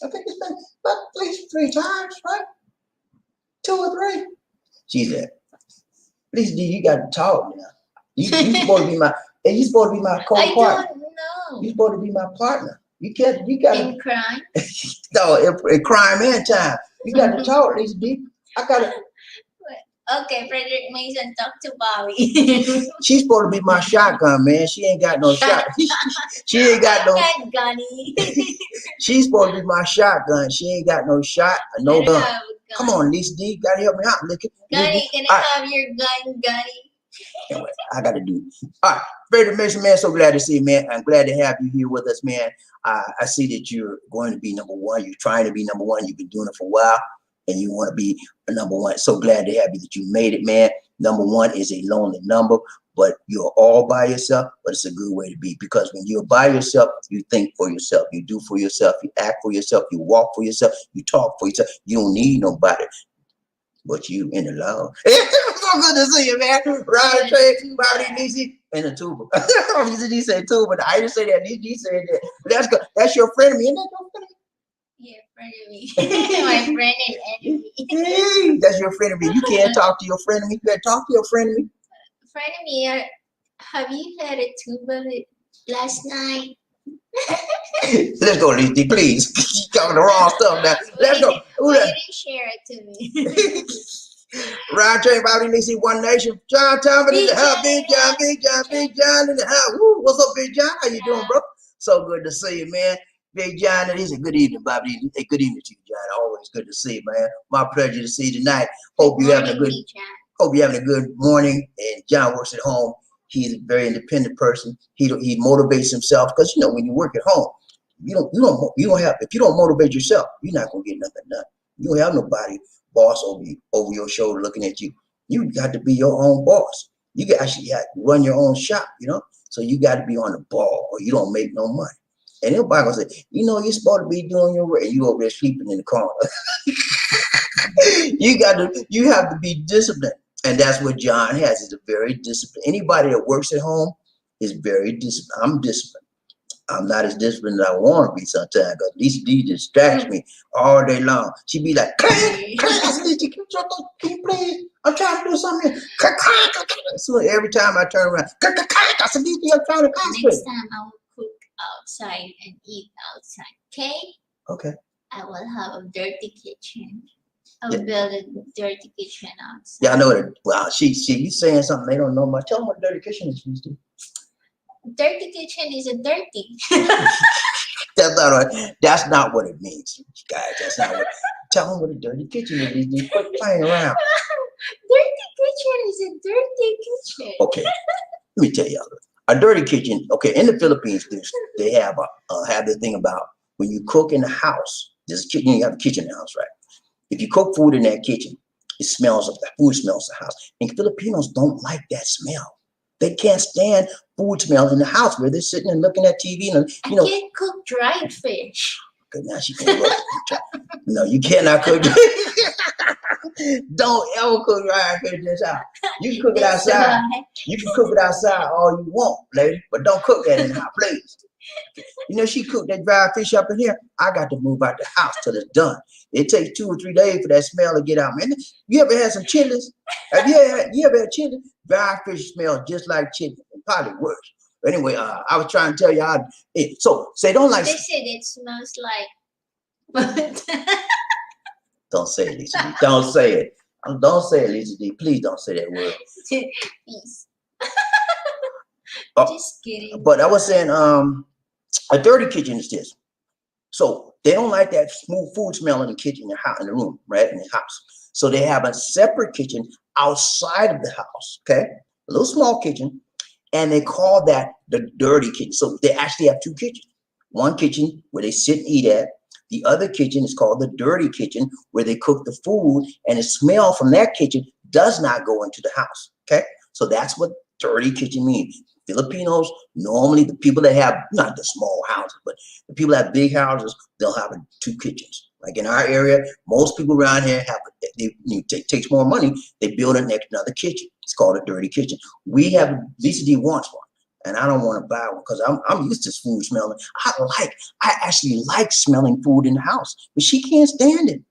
I think it's been about at least 3 times, right? 2 or 3. She's there. Please, D, you got to talk now. You supposed to be my. And you supposed to be my co-partner. I don't know. You supposed to be my partner. You got in crime. No, in crime and time. You got to talk, Lisa D. I gotta. Okay, Frederick Mason, talk to Bobby. She's supposed to be my shotgun, man. She ain't got no shot. She ain't got no gunny. She's supposed to be my shotgun. She ain't got no shot or no gun. Come on, Lisa D, you gotta help me out. Look at Gunny, can I have your gun, Gunny? Anyway, I gotta do it. All right, Frederick Mason, man, so glad to see you, man. I'm glad to have you here with us, man. I see that you're going to be number one. You're trying to be number one. You've been doing it for a while, and you want to be a number one. So glad to have you that you made it, man. Number one is a lonely number, but you're all by yourself, but it's a good way to be, because when you're by yourself, you think for yourself, you do for yourself, you act for yourself, you walk for yourself, you talk for yourself. You don't need nobody but you in the love. It's so good to see you, man. Ryan, Trey, BobbieD, Niecy, and a tuba. He said tuba. I didn't say that. He said that. That's good. That's your friend of me. Isn't that your friend of me? Yeah, friend of me. My friend and enemy. That's your friend of me. You can't talk to your friend of me. You gotta talk to your friend of me. Friend of me, have you had a tuba last night? Let's go, Lizzie, please. You're talking the wrong stuff now. Let's go. You didn't share it to me. Ryan, Trey, BobbieD, Niecy, One Nation. John Thomas in the house. Big John in the house. Woo, what's up, Big John? How you doing, bro? So good to see you, man. Big John, and he said, good evening, BobbieD. Hey, good evening to you, John. Always good to see you, man. My pleasure to see you tonight. Hope you're having a good morning. And John works at home. He's a very independent person. He motivates himself, because when you work at home, if you don't motivate yourself, you're not gonna get nothing done. You don't have nobody boss over your shoulder looking at you. You got to be your own boss. You actually got to run your own shop, So you got to be on the ball, or you don't make no money. And everybody gonna say, you're supposed to be doing your work, and you over there sleeping in the corner. You have to be disciplined. And that's what John has. He's a very disciplined. Anybody that works at home is very disciplined. I'm disciplined. I'm not as disciplined as I want to be sometimes, because Lisa D distracts me all day long. She be like, can you please? I'm trying to do something here. So every time I turn around, I said, Lisa D, I'm trying to concentrate. Next time I will cook outside and eat outside, okay? Okay. I will have a dirty kitchen. I will build a dirty kitchen outside. Yeah, I know it. Wow, you saying something they don't know much. Tell them what a dirty kitchen is, Lisa D. Dirty kitchen is a dirty. That's not right. That's not what it means, guys. That's not what. Tell them what a dirty kitchen is. Lisa D. Quit playing around. Dirty kitchen is a dirty kitchen. Okay, let me tell you, a dirty kitchen. Okay, in the Philippines, they have this thing about when you cook in the house. There's a kitchen. You have a kitchen in the house, right? If you cook food in that kitchen, the food smells of the house. And Filipinos don't like that smell. They can't stand food smells in the house where they're sitting and looking at TV and I you know. can't cook dried fish. Okay, now she can't go. No, you cannot cook. Don't ever cook dried fish in this house. You can cook it That's outside. why. You can cook it outside all you want, lady, but don't cook that in the house, please. You know, she cooked that dried fish up in here. I got to move out the house till it's done. It takes 2 or 3 days for that smell to get out, man. You ever had some chilies? You ever had chili? Dried fish smells just like chili, probably worse. Anyway, I was trying to tell y'all. So they don't like. They said it smells like. Don't say it, Lisa D. Don't say it. Don't say it, Lisa D. Please don't say that word. Peace. Oh, Just kidding. but I was saying, a dirty kitchen is this. So they don't like that smooth food smell in the kitchen, in the room, right, in the house. So they have a separate kitchen outside of the house, okay? A little small kitchen, and they call that the dirty kitchen. So they actually have 2 kitchens. One kitchen where they sit and eat at. The other kitchen is called the dirty kitchen, where they cook the food, and the smell from that kitchen does not go into the house, okay? So that's what dirty kitchen means. Filipinos, normally the people that have, not the small houses, but the people that have big houses, they'll have 2 kitchens. Like in our area, most people around here have, it takes more money, they build it next to another kitchen. It's called a dirty kitchen. We have, Lisa D wants one, and I don't want to buy one because I'm used to food smelling. I actually like smelling food in the house, but she can't stand it.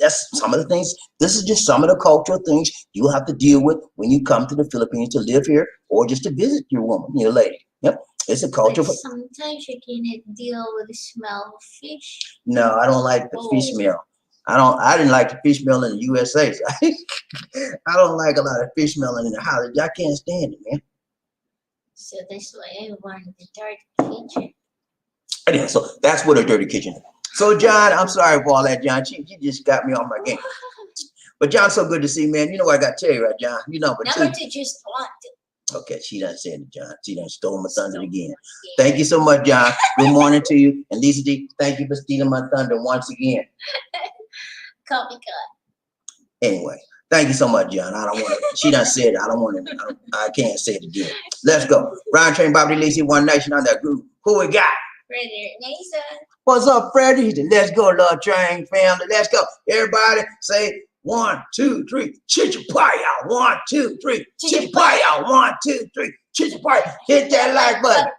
That's some of the things. This is just some of the cultural things you'll have to deal with when you come to the Philippines to live here or just to visit your woman, your lady. Yep, it's a culture. But sometimes you cannot deal with the smell of fish. No, I don't like the fish smell. I didn't like the fish smell in the USA. So I don't like a lot of fish smelling in the house. I can't stand it, man. So that's why I want the dirty kitchen. Anyway, so that's what a dirty kitchen is. So, John, I'm sorry for all that, John. She just got me on my game. But, John, so good to see you, man. You know what I got to tell you, right, John? You know, but Never to just want to. Okay, she done said it, John. She done stole my thunder again. Thank you so much, John. Good morning to you. And Lisa D, thank you for stealing my thunder once again. Copycat. Anyway, thank you so much, John. I don't want to. She done said it. I don't want to. I can't say it again. Let's go. Ryan Train, BobbieD, Lacey, One Nation on that group. Who we got? Frederick Nathan. What's up, Freddie? Let's go, Love Train family. Let's go. Everybody say 1, 2, 3. Chichapaya. 1, 2, 3. Chichapaya. 1, 2, 3. Chichapaya. Hit that like button.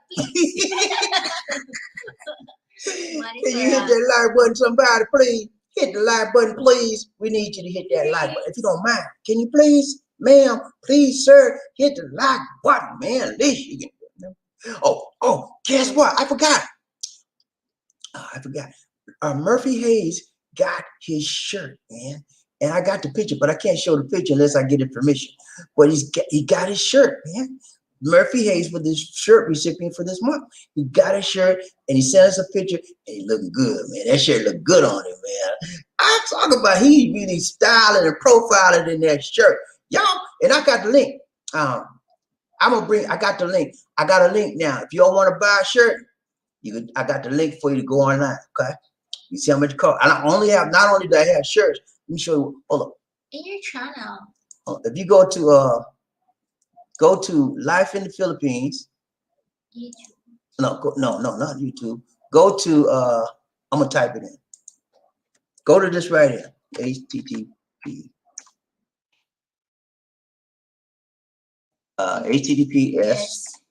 Can you hit that like button, somebody, please? Hit the like button, please. We need you to hit that like button. If you don't mind, can you please, ma'am, please, sir, hit the like button, man. At least you can. Oh, guess what? I forgot. Murphy Hayes got his shirt, man. And I got the picture, but I can't show the picture unless I get his permission. But he got his shirt, man. Murphy Hayes was this shirt recipient for this month. He got his shirt and he sent us a picture and he looking good, man. That shirt looked good on him, man. I'm talking about he really styling and profiling in that shirt. Y'all, and I got the link. I got the link. I got a link now. If y'all want to buy a shirt, I got the link for you to go online. Okay. You see how much it costs. Not only do I have shirts, let me show you. Hold up. In your channel. If you go to Life in the Philippines. YouTube. No, not YouTube. Go to I'm gonna type it in. Go to this right here. HTTP. HTTPS.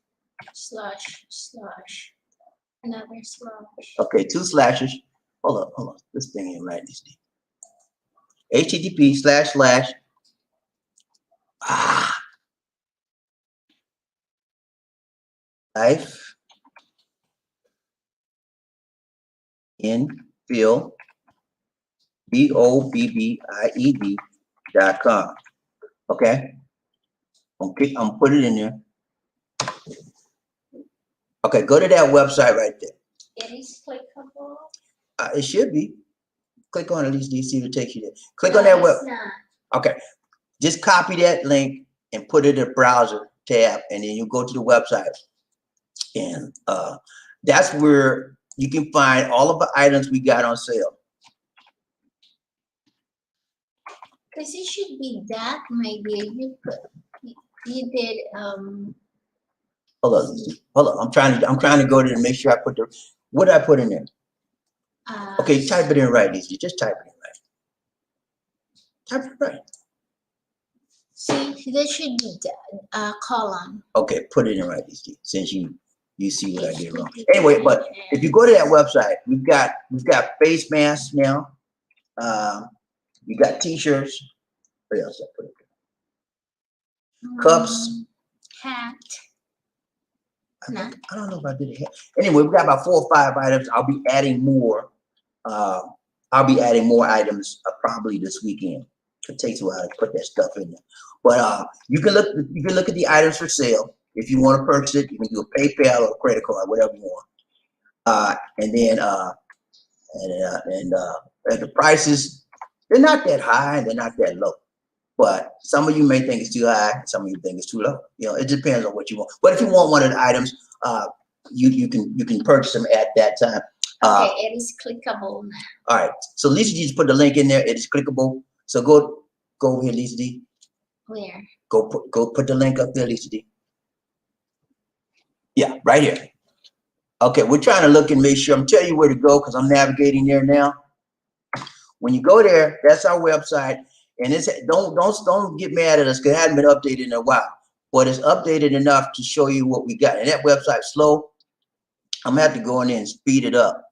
Slash. Another slash. Okay, 2 slashes. Hold up. This thing ain't right. This thing. HTTP // Life in Phil BOBBIED.com. Okay. I'm put it in there. Okay, go to that website right there. It is clickable. It should be. Click on it, at least DC to take you there. Click on that web. Okay, just copy that link and put it in the browser tab, and then you go to the website, and that's where you can find all of the items we got on sale. Because it should be that maybe you put You did Hold on, hold on. I'm trying to go there and make sure I put the. What did I put in there? Okay, type it in right, Lisa. Just type it in right. Type it right. see, there should be column. Okay, put it in right, Lisa. Since you see what I did wrong. Anyway, but if you go to that website, we've got face masks now. We got t-shirts. What else I put it? Cups. Hat. I don't know if I did it. Anyway, we got about 4 or 5 items. I'll be adding more. I'll be adding more items probably this weekend. It takes a while to put that stuff in there, but you can look. You can look at the items for sale if you want to purchase it. You can do a PayPal or a credit card, whatever you want. And then the prices, they're not that high and they're not that low. But some of you may think it's too high, some of you think it's too low. You know, it depends on what you want. But if you want one of the items, you can purchase them at that time. Okay, it is clickable now. All right. So Lisa D just put the link in there. It is clickable. So go over here, Lisa D. Where? Go put the link up there, Lisa D. Yeah, right here. Okay, we're trying to look and make sure. I'm telling you where to go because I'm navigating there now. When you go there, that's our website. And it's don't get mad at us because it hasn't been updated in a while, but it's updated enough to show you what we got. And that website's slow. I'm gonna have to go in there and speed it up.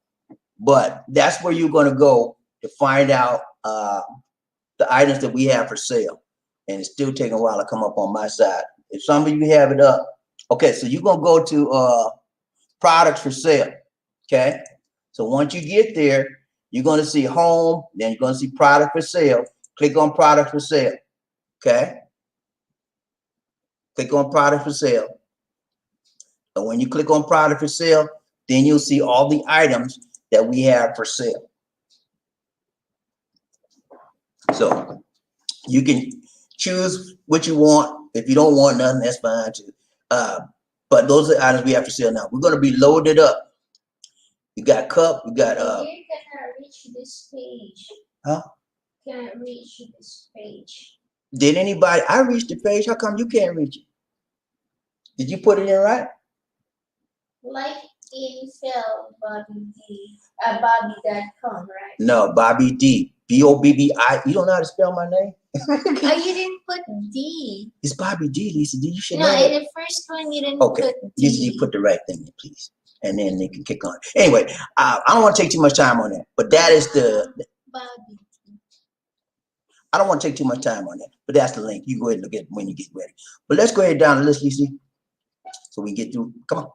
But that's where you're gonna go to find out the items that we have for sale. And it's still taking a while to come up on my side. If some of you have it up, okay. So you're gonna go to products for sale. Okay. So once you get there, you're gonna see home. Then you're gonna see product for sale. Click on product for sale, okay? Click on product for sale. And when you click on product for sale, then you'll see all the items that we have for sale. So you can choose what you want. If you don't want nothing, that's fine too. But those are the items we have for sale now. We're gonna be loaded up. You got cup, you got You're gonna reach this page. Huh? Can't reach this page. Did anybody? I reached the page. How come you can't reach it? Did you put it in right? Like in Phil, BobbieD, BobbieD.com, right? No, BobbieD. BobbieD. You don't know how to spell my name? Oh, you didn't put D. It's BobbieD, Lisa. You should No, know in that. the first one you didn't Okay, put D. Lisa, you put the right thing in, please, and then they can kick on. Anyway, I don't want to take too much time on that, but that is the. BobbieD. I don't want to take too much time on that, but that's the link. You go ahead and look at it when you get ready. But let's go ahead down the list, Lisa, so we get through. Come on.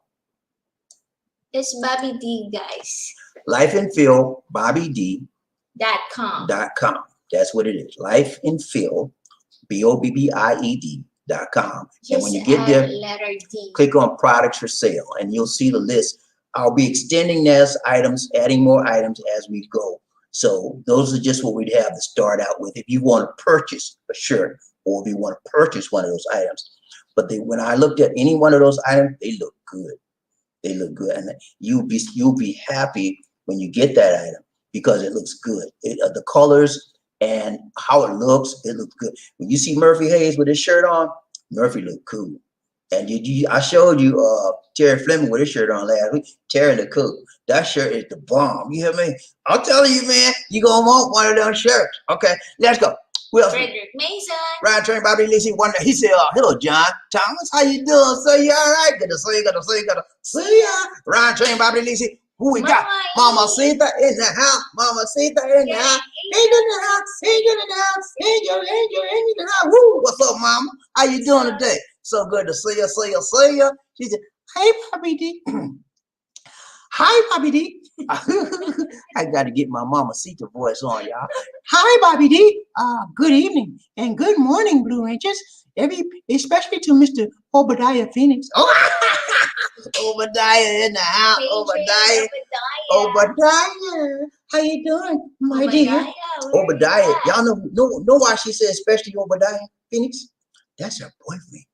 It's BobbieD, guys. Life and Phil, BobbieD.com. That's what it is. Life and Phil, BobbieD.com. And when you get there, letter D. Click on products for sale, and you'll see the list. I'll be extending those items, adding more items as we go. So those are just what we'd have to start out with. If you want to purchase a shirt, or if you want to purchase one of those items, but when I looked at any one of those items, they look good. They look good, and you'll be happy when you get that item because it looks good. The colors and how it looks good. When you see Murphy Hayes with his shirt on, Murphy looked cool. And I showed you Terry Fleming with his shirt on last week. Terry looked cool. That shirt is the bomb. You hear me? I'm telling you, man, you gonna want one of those shirts. Okay, let's go. Who else? Frederick Mason. Ryan Train, Bobby Lacey. He said, hello, John Thomas. How you doing? So you all right? Good to see you. Good to see you. Good to see ya. Ryan Train, Bobby Lacey. Who we got? Mama Sita in the house. Mama Sita in the house. Angel in the house. Angel in the house. Angel in the house. Woo! What's up, Mama? How you doing today? So good to see you. See you. See you. She said, hey, Bobby D. Hi, Bobby D. I got to get my Mama Sita voice on, y'all. Hi, Bobby D. Good evening and good morning, Blue Rangers. Especially to Mr. Obadiah Phoenix. Oh, Obadiah in the house. Obadiah. How you doing, my dear? Obadiah. Y'all know why she said especially Obadiah Phoenix? That's her boyfriend.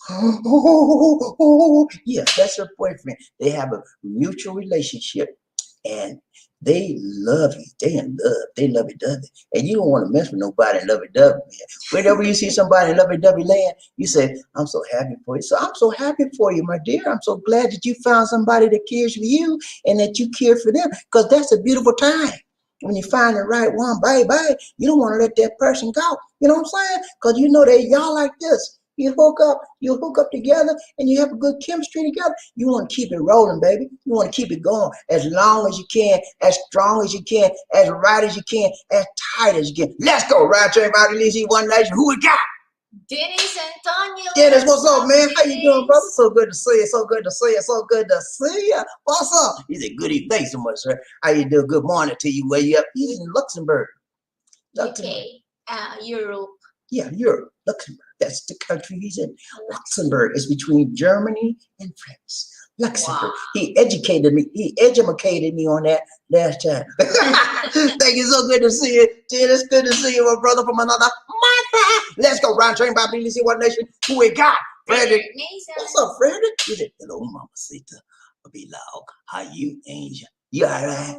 Oh, yeah, that's her boyfriend. They have a mutual relationship, and they love you. They in love. They lovey-dovey. And you don't want to mess with nobody in lovey-dovey, man. Whenever you see somebody in lovey-dovey land, you say, I'm so happy for you. So I'm so happy for you, my dear. I'm so glad that you found somebody that cares for you and that you care for them, because that's a beautiful time. When you find the right one, baby, you don't want to let that person go. You know what I'm saying? Because you know that y'all like this. You hook up together, and you have a good chemistry together. You want to keep it rolling, baby. You want to keep it going as long as you can, as strong as you can, as right as you can, as tight as you can. Let's go, right? Everybody, Lizzie, one nation. Who we got? Dennis Antonio. Dennis, what's up, man? How you doing, brother? Dennis? So good to see you. So good to see you. So good to see you. What's up? He said, good evening. Thanks so much, sir. How you doing? Good morning to you. Where you up? He's in Luxembourg. UK, Europe. Yeah, Europe, Luxembourg. That's the country he's in. Luxembourg is between Germany and France. Luxembourg. Wow. He educated me. He educated me on that last time. Thank you. So good to see you. Dennis, good to see you, my brother from another mother. Let's go. Round train by BobbieD, One Nation. Who we got? Frederick. What's up, Frederick? He said, hello, Mama Sita. Be loud. How you, Angel? You all right?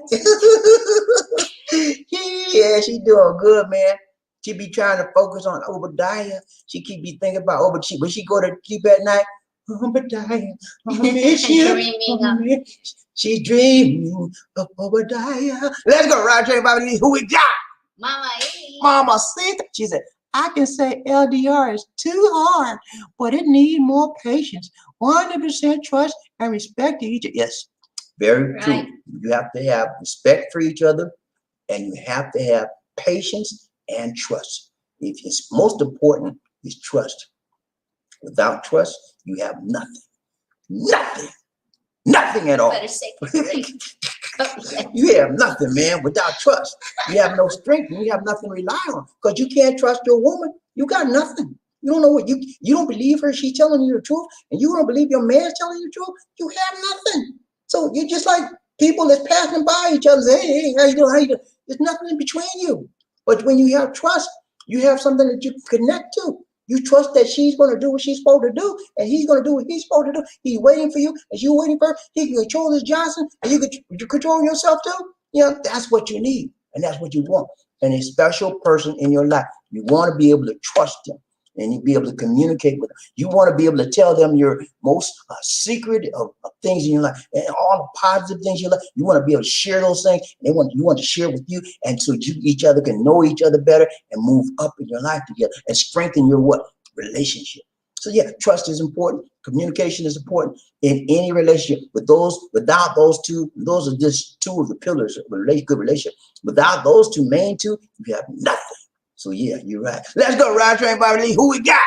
Yeah, she doing good, man. She be trying to focus on Obadiah. She keep be thinking about Obadiah. When she go to sleep at night, Obadiah, I miss you. She dreaming of Obadiah. Let's go, Round Train Bobby. Who we got? Mama E. Mama Sita. She said, I can say LDR is too hard, but it needs more patience, 100% trust and respect to each other. Yes, very true. You have to have respect for each other, and you have to have patience and trust. If it's most important is trust. Without trust, you have nothing. Nothing at all. You have nothing, man. Without trust, you have no strength, and you have nothing to rely on, because you can't trust your woman. You got nothing. You don't know what you don't believe her. She's telling you the truth, and you don't believe your man's telling you the truth. You have nothing. So you're just like people that's passing by each other. Say, hey, how you doing? How you doing? There's nothing in between you. But when you have trust, you have something that you connect to. You trust that she's going to do what she's supposed to do, and he's going to do what he's supposed to do. He's waiting for you, and you're waiting for her. He can control his Johnson, and you control yourself too. You know, that's what you need, and that's what you want. And a special person in your life, you want to be able to trust them, and you be able to communicate with them. You want to be able to tell them your most secret of things in your life, and all the positive things in your life. You want to be able to share those things, and you want to share with you, and so you each other can know each other better and move up in your life together and strengthen your what? Relationship. So yeah, trust is important. Communication is important in any relationship. Without those two, those are just two of the pillars of a good relationship. Without those two main two, you have nothing. So yeah, you're right. Let's go, Round Train Bobby. Who we got?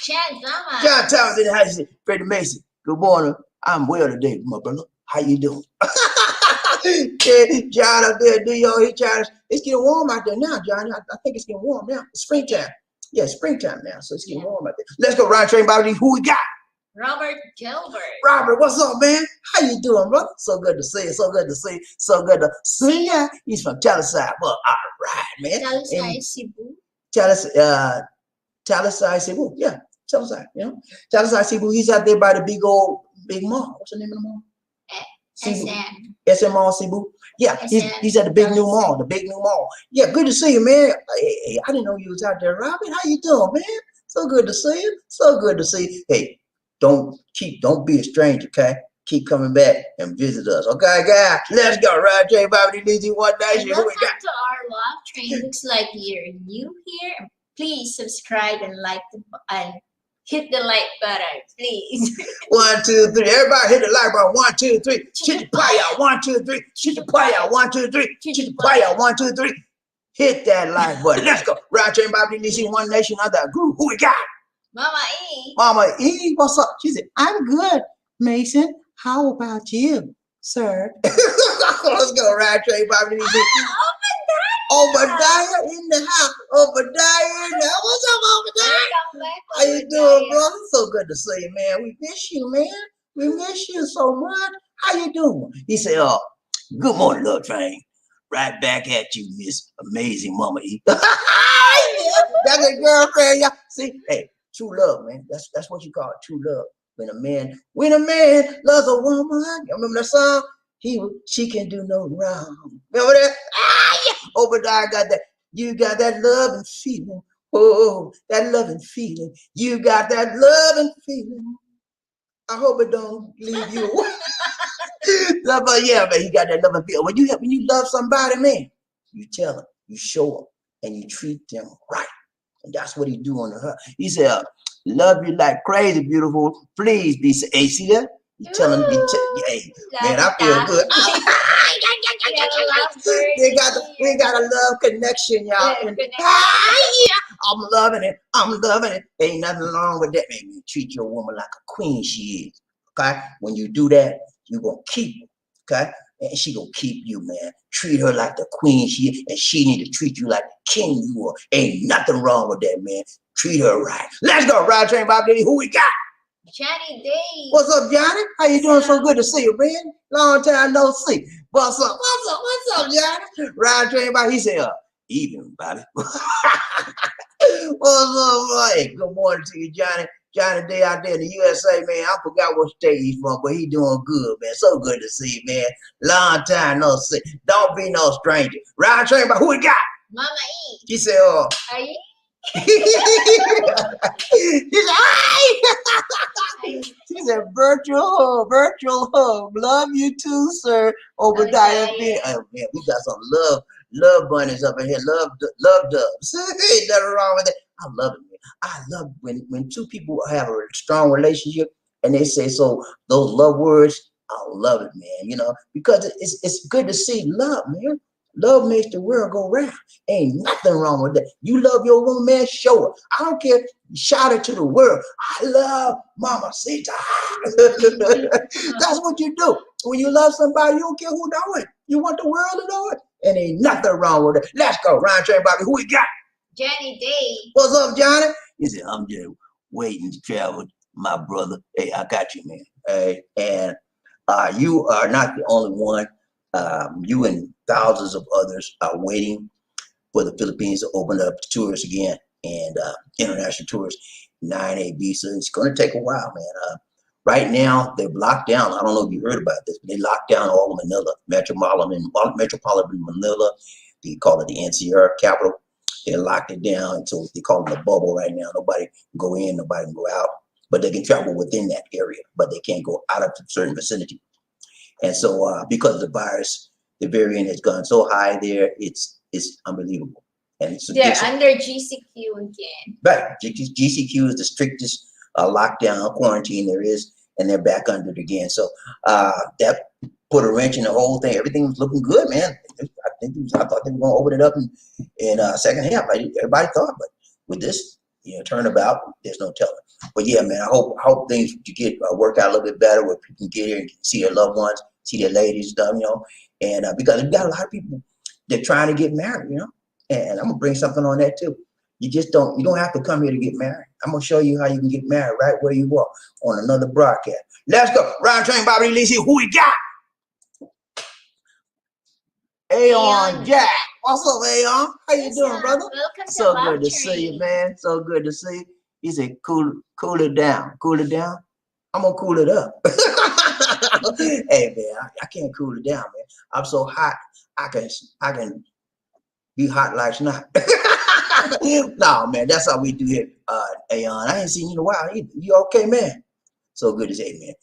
Chad Thomas. John Thomas in the house. Freddie Mason. Good morning. I'm well today, my brother. How you doing? Yeah, John up there, it's getting warm out there now, John. I think it's getting warm now. It's springtime. Yeah, springtime now, so it's getting warm out there. Let's go, Round Train Bobby. Who we got? Robert Gilbert. Robert, what's up, man? How you doing, brother? So good to see you. So good to see you. So good to see you. He's from Talisai. Well, all right, man. Talisay, Cebu. Talisay, Cebu. Yeah, Talisay. You know, Talisay, Cebu. He's out there by the big mall. What's the name of the mall? SM Mall, Cebu. Yeah, he's at the big new mall. The big new mall. Yeah, good to see you, man. Hey, I didn't know you was out there, Robert. How you doing, man? So good to see you. So good to see you. Hey, don't be a stranger, okay? Keep coming back and visit us, okay, guys? Let's go, right, J. Bobby, One Nation. Welcome to our love train. Looks like you're new here. Please subscribe and and hit the like button, please. 1, 2, 3. Everybody hit the like button. 1, 2, 3. Chitapaya. 1, 2, 3. Chitapaya. 1, 2, 3. Chitapaya. 1, 2, 3. Hit that like button. Let's go. Right, J. Bobby, One Nation. Other group. Who we got? Mama E. Mama E, what's up? She said, I'm good, Mason. How about you, sir? Let's go, right, Trey Bobby. Obadiah in the house. Obadiah in the house. What's up, Obadiah? How you doing, brother? So good to see you, man. We miss you, man. We miss you so much. How you doing? He said, good morning, love train. Right back at you, Miss Amazing Mama E. That's a girlfriend, y'all. See, hey. True love, man. That's what you call it, true love. When a man loves a woman, you remember that song? she can do no wrong. Remember that? Ah, yeah. Obadiah got that. You got that love and feeling. Oh, that love and feeling. You got that love and feeling. I hope it don't leave you. But yeah, man, you got that love and feeling. When you love somebody, man, you tell them, you show them, and you treat them right. And that's what he doing to her. He said, love you like crazy, beautiful. Please be safe. Hey, see that? You telling to be, hey, man, I feel good. We got a love connection, y'all. And, yeah, I'm loving it. I'm loving it. Ain't nothing wrong with that. Man, you treat your woman like a queen she is. Okay? When you do that, you gonna keep her. Okay? And she gonna keep you, man. Treat her like the queen she is, and she need to treat you like the king you are. Ain't nothing wrong with that, man. Treat her right. Let's go, Ride Train BobbieD. Who we got? Johnny Day. What's up, Johnny? How you doing? So good to see you, man. Long time no see. What's up? What's up, Johnny? Ride Train BobbieD. He said, evening, Bobby. What's up, boy? Good morning to you, Johnny. Johnny Day out there in the USA, man. I forgot what state he's from, but he doing good, man. So good to see you, man. Long time no see. Don't be no stranger. Ride Train BobbieD. Who we got? Mama E. She said, Are you? She said, virtual hug. Love you too, sir. Obadiah. Oh, man, we got some love bunnies up in here. Love doves. Ain't nothing wrong with that. I love it, man. I love when two people have a strong relationship and they say so those love words. I love it, man. You know, because it's good to see love, man. Love makes the world go round. Ain't nothing wrong with that. You love your woman, man, show her. I don't care. Shout it to the world. I love Mama Sita. That's what you do. When you love somebody, you don't care who know it. You want the world to know it. And ain't nothing wrong with it. Let's go. Ride Train BobbieD. Who we got? Johnny Day. What's up, Johnny? He said, I'm just waiting to travel, my brother. Hey, I got you, man. Hey, and you are not the only one. You and thousands of others are waiting for the Philippines to open up to tourists again and international tourists. 9A visa. It's going to take a while, man. Right now, they've locked down. I don't know if you heard about this, but they locked down all of Manila, metropolitan Manila. They call it the NCR capital. They locked it down, so they call it a bubble right now. Nobody can go in, nobody can go out, but they can travel within that area, but they can't go out of a certain vicinity. And so because the virus, the variant has gone so high there, it's unbelievable. And so they're under GCQ again. Right. GCQ is the strictest lockdown quarantine there is, and they're back under it again. So that put a wrench in the whole thing. Everything was looking good, man. I thought they were going to open it up in second half, like everybody thought. But with this, turnabout, there's no telling. But yeah, man, I hope things get work out a little bit better, where people can get here and see their loved ones, see their ladies, stuff, and because we got a lot of people that trying to get married, and I'm gonna bring something on that too. You don't have to come here to get married. I'm gonna show you how you can get married right where you are on another broadcast. Let's go. Ride Train BobbieD. Let's see who we got. Aeon Jack. What's up, Aeon? How you doing, brother? So good to see you, man. So good to see you. He said, cool it down. Cool it down. I'm gonna cool it up. Hey, man, I can't cool it down, man. I'm so hot. I can be hot like snot. No, man, that's how we do it, Aeon. I ain't seen you in a while. You okay, man? So good to say, man.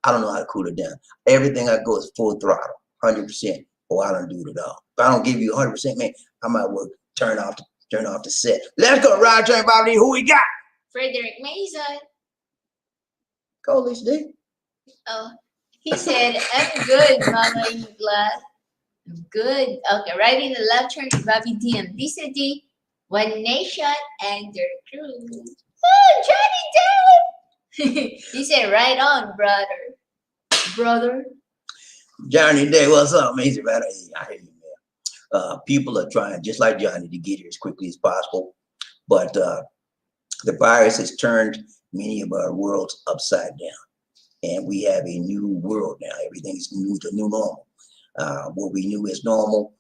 I don't know how to cool it down. Everything I go is full throttle, 100%. Or I don't do it at all. If I don't give you 100%, man, I might well turn off the set. Let's go, Ride Train BobbieD. Who we got? Frederick Mason. Coolish D. Oh, he said, I'm good, Mama Igla. I'm good. Okay, right in the left turn, BobbieD and BCD. One nation and their crew. Oh, Johnny Day. He said, right on, brother. Johnny Day, what's up, man? He said, man, I hear you, man. People are trying, just like Johnny, to get here as quickly as possible. But the virus has turned many of our worlds upside down. And we have a new world now. Everything's new to new normal. What we knew as normal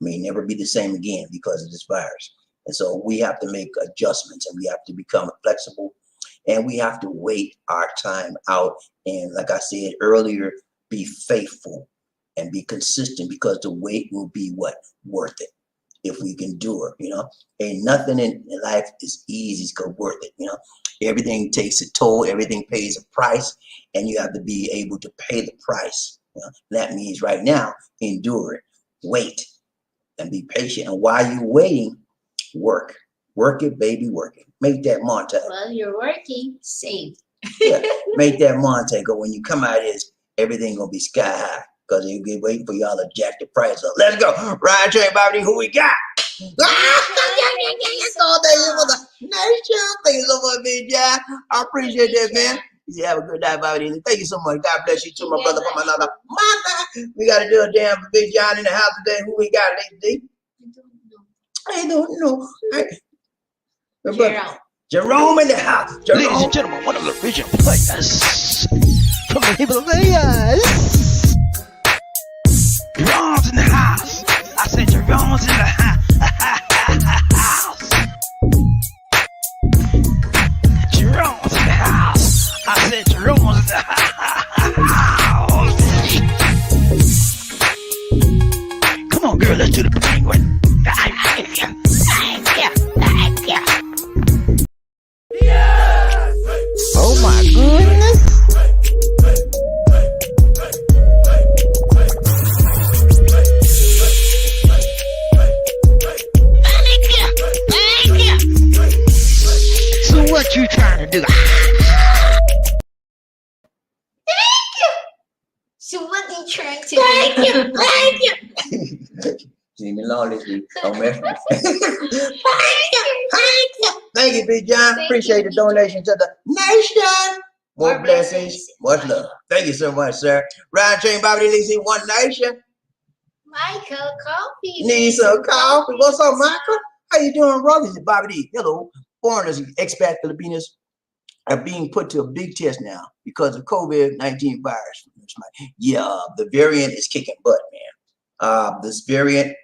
may never be the same again because of this virus. And so we have to make adjustments, and we have to become flexible, and we have to wait our time out. And like I said earlier, be faithful and be consistent, because the wait will be what? Worth it. If we can do it, ain't nothing in life is easy, it's worth it, everything takes a toll, everything pays a price, and you have to be able to pay the price. That means right now, endure it, wait, and be patient. And while you're waiting, work it, baby, work it. Make that montage. While you're working, save. Yeah, make that montage. Go when you come out of this, everything gonna be sky high. Because they'll be waiting for y'all to jack the price up. Let's go. Ryan Train, BobbieD, who we got? All day for the nation. Thank you so much, Big John. I appreciate that, man. You have a good night, BobbieD. Thank you so much. God bless you too, my brother, from another mother. We got to do a damn Big John in the house today. Who we got, Lady D? I don't know. Jerome in the house. Jerome. Ladies and gentlemen, one of the original players from the Himalayas. Jerome's in the house. I said Jerome's in the house. Jerome's in the house. I said Jerome's in the house. Come on, girl, let's do the penguin. Oh my goodness. What you trying to do? Thank you. So what are you trying to do? Thank you. Thank you. See me lawlessly. Don't mess with me. Thank you, Big John. Appreciate the donation to the nation. More blessings. Much love. Thank you so much, sir. Ryan Train, BobbieD, Lizzie, One Nation. Michael, coffee. Need some coffee. What's up, Michael? How you doing, brother? This is BobbieD. Hello. Foreigners, expat Filipinas are being put to a big test now because of COVID-19 virus. Yeah, the variant is kicking butt, man. This variant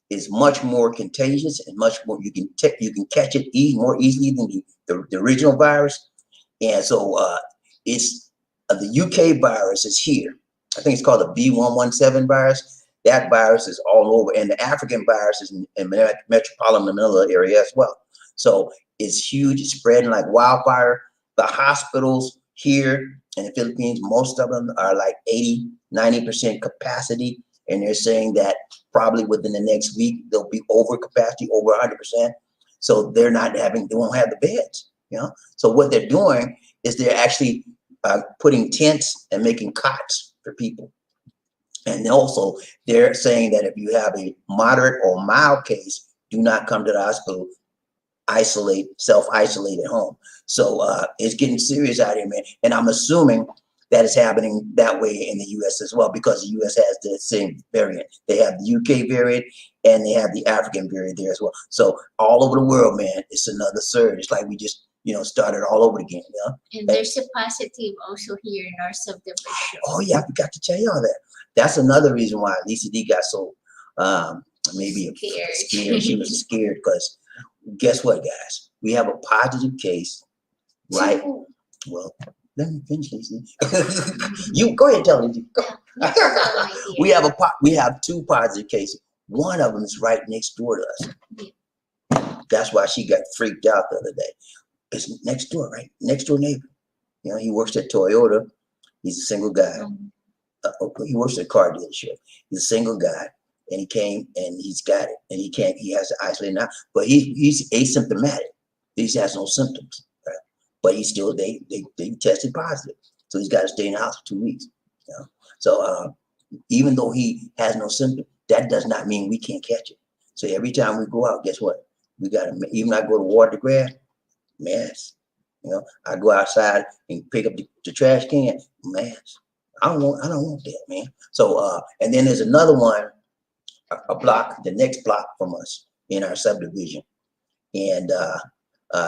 is much more contagious and much more, you can catch it more easily than the original virus. And so it's the UK virus is here. I think it's called the B117 virus. That virus is all over, and the African virus is in metropolitan Manila area as well. So it's huge, it's spreading like wildfire. The hospitals here in the Philippines, most of them are like 80–90% capacity. And they're saying that probably within the next week, they'll be over capacity, over 100%. So they won't have the beds, So what they're doing is they're actually putting tents and making cots for people. And also they're saying that if you have a moderate or mild case, do not come to the hospital. Self-isolate at home. So it's getting serious out here, man. And I'm assuming that it's happening that way in the US as well, because the US has the same variant. They have the UK variant and they have the African variant there as well. So all over the world, man, it's another surge. It's like we just, started all over again. And there's a positive also here in our subdivision. Oh yeah, I forgot to tell you all that. That's another reason why Lisa D got so maybe scared. She was scared because guess what, guys? We have a positive case, right? Well, let me finish, Lisa. You go ahead, tell me. We have two positive cases. One of them is right next door to us. Yeah. That's why she got freaked out the other day. It's next door, right? Next door neighbor. He works at Toyota. He's a single guy. He works at a car dealership. He's a single guy. And he came and he's got it. And he has to isolate now. But he's asymptomatic. He has no symptoms. Right? But he's still, they tested positive. So he's got to stay in the house for 2 weeks. So even though he has no symptoms, that does not mean we can't catch it. So every time we go out, guess what? We got to, even I go to water the grass, mask. I go outside and pick up the trash can, mask. I don't want that, man. So and then there's another one, a block, the next block from us in our subdivision. And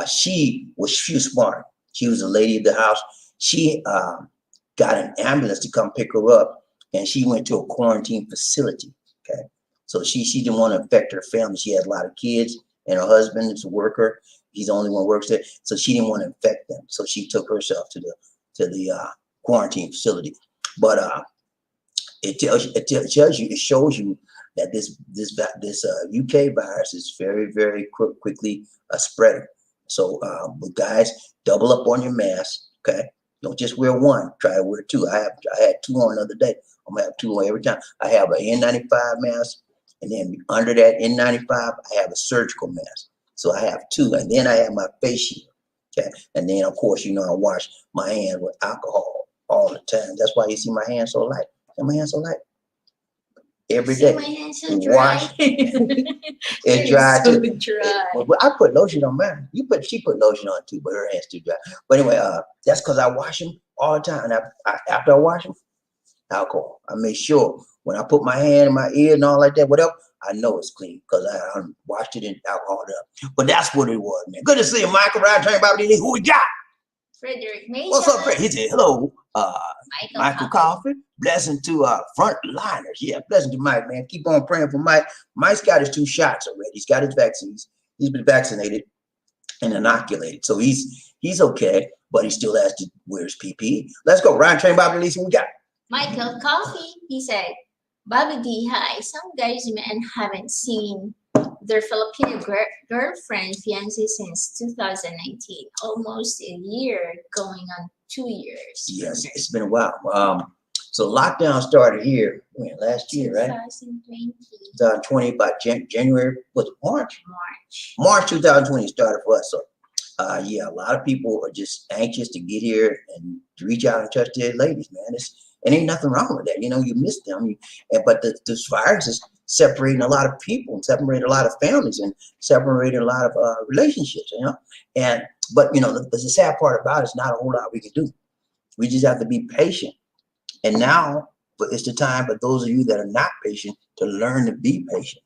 she was smart. She was a lady of the house. She got an ambulance to come pick her up, and she went to a quarantine facility. Okay, so she didn't want to affect her family. She has a lot of kids, and her husband is a worker. He's the only one who works there, so she didn't want to infect them. So she took herself to the quarantine facility. But it shows you that this UK virus is very, very quickly spreading. So guys, double up on your mask. Okay, don't just wear one. Try to wear two. I had two on the other day. I'm gonna have two on every time. I have an N95 mask, and then under that N95, I have a surgical mask. So I have two, and then I have my face shield. Okay, and then of course, I wash my hands with alcohol all the time. That's why you see my hands so light. And my hands so light. Every day. My hands so dry. Wash. It's dry so too. dry. Well, I put lotion on mine. She put lotion on too, but her hands too dry. But anyway, that's because I wash them all the time. And after I wash them, alcohol. I make sure when I put my hand in my ear and all like that, whatever, I know it's clean because I washed it in alcohol up. But that's what it was, man. Good to see you, Michael. Right, turn about who we got? Frederick Mason. What's up, Fred? He said, hello, Michael Coffee. Blessing to front liners. Yeah, blessing to Mike, man. Keep on praying for Mike. Mike's got his 2 shots already. He's got his vaccines. He's been vaccinated and inoculated. So he's okay, but he still has to wear his PPE. Let's go. Ryan, train Bobby Lisa. We got Michael Coffee. He said, BobbieD, hi. Some guys men haven't seen their Filipino girlfriend, fiancé since 2019. Almost a year, going on 2 years. Yes, it's been a while. So lockdown started here last year, right? 2020. 2020, by January, was it March? March 2020 started for us. So yeah, a lot of people are just anxious to get here and to reach out and touch their ladies, man. And ain't nothing wrong with that. You miss them. But this virus is separating a lot of people and separating a lot of families and separating a lot of relationships, but the sad part about it is not a whole lot we can do. We just have to be patient. And now it's the time for those of you that are not patient to learn to be patient,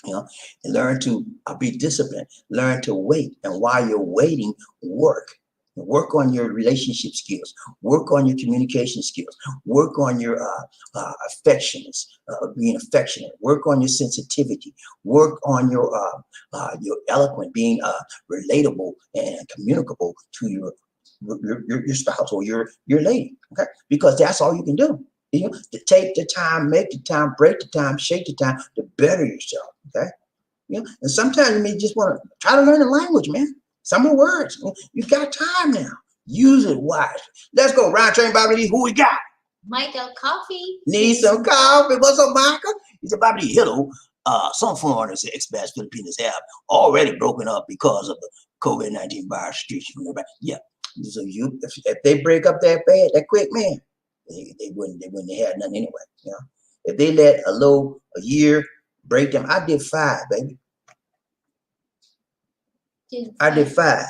and learn to be disciplined, learn to wait. And while you're waiting, work on your relationship skills, work on your communication skills, work on your being affectionate, work on your sensitivity, work on your eloquent, being relatable and communicable to your spouse or your lady, okay? Because that's all you can do. To take the time, make the time, break the time, shake the time to better yourself, okay? And sometimes you may just want to try to learn the language, man. Some of the words. You got time now. Use it wisely. Let's go. Ryan Train Bobby. Who we got? Michael Coffee. Need some coffee. What's up, Michael? He said, Bobby, hello. Some foreigners, expats, Filipinas have already broken up because of the COVID-19 virus restriction. Yeah. So if they break up that quick, man, they wouldn't have had nothing anyway. If they let a year break them, I did 5, baby. I did 5.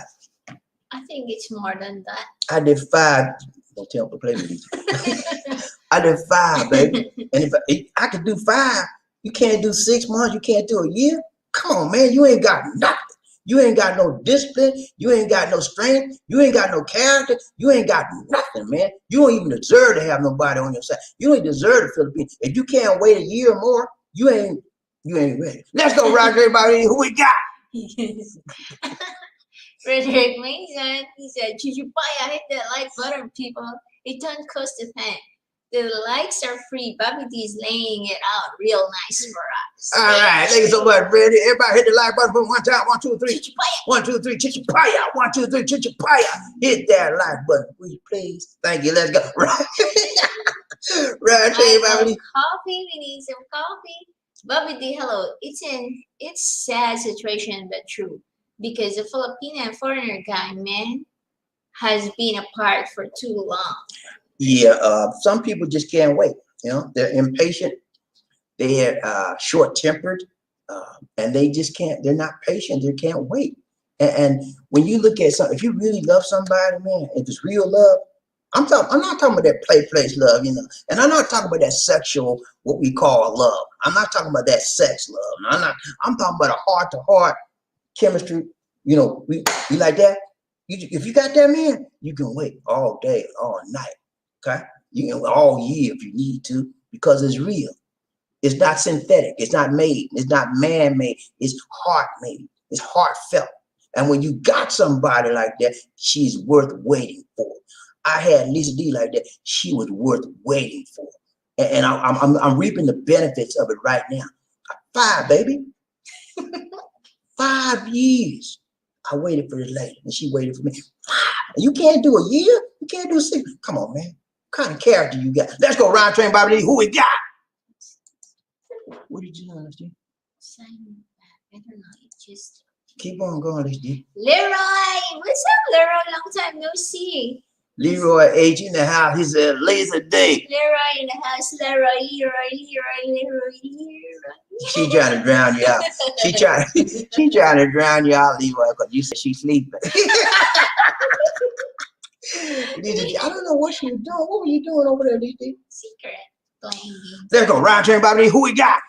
I think it's more than that. I did 5. Don't tell them to play with me. I did 5, baby. And if I could do 5, you can't do 6 months. You can't do a year. Come on, man. You ain't got nothing. You ain't got no discipline. You ain't got no strength. You ain't got no character. You ain't got nothing, man. You don't even deserve to have nobody on your side. You ain't deserve the Philippines. If you can't wait a year or more, you ain't ready. Let's go, Roger, everybody. Who we got? Frederick Mason, he said, Chuchupaya, hit that like button, people. It don't cost a thing. The likes are free. BobbieD is laying it out real nice for us. All right, thank you so much, Freddie. Everybody hit the like button for one time. 1, 2, 3. Chuchupaya. 1, 2, 3. Chuchupaya. 1, 2, 3. Chuchupaya. Hit that like button, will you please? Thank you. Let's go. Right, Coffee. We need some coffee. BobbieD, hello. It's sad situation, but true. Because the Filipino and foreigner guy, man, has been apart for too long. Yeah, some people just can't wait. They're impatient. They're short-tempered, and they just can't. They're not patient. They can't wait. And when you look at something, if you really love somebody, man, if it's real love, I'm not talking about that place love, and I'm not talking about that sexual, what we call love. I'm not talking about that sex love. I'm talking about a heart-to-heart chemistry. We like that. If you got that, man, you can wait all day, all night. Okay, all year if you need to, because it's real. It's not synthetic. It's not made. It's not man-made. It's heart-made. It's heartfelt. And when you got somebody like that, she's worth waiting for. I had Lisa D like that. She was worth waiting for. and I'm reaping the benefits of it right now. 5, baby. 5 years. I waited for this lady, and she waited for me. 5. You can't do a year. You can't do 6. Come on, man. What kind of character you got? Let's go round train, BobbieD. Who we got? What did you know, LSD? Sign back. I don't know. It just Keep on going, LSD. Leroy, what's up, Leroy? Long time no see. Leroy H in the house. He said, laser day. Leroy in the house. Leroy. She trying to drown you out. She trying to drown you out, Leroy, because you said she's sleeping. I don't know what she was doing. What were you doing over there, LSD? Secret. Playing games. Let's go round train, BobbieD. Who we got?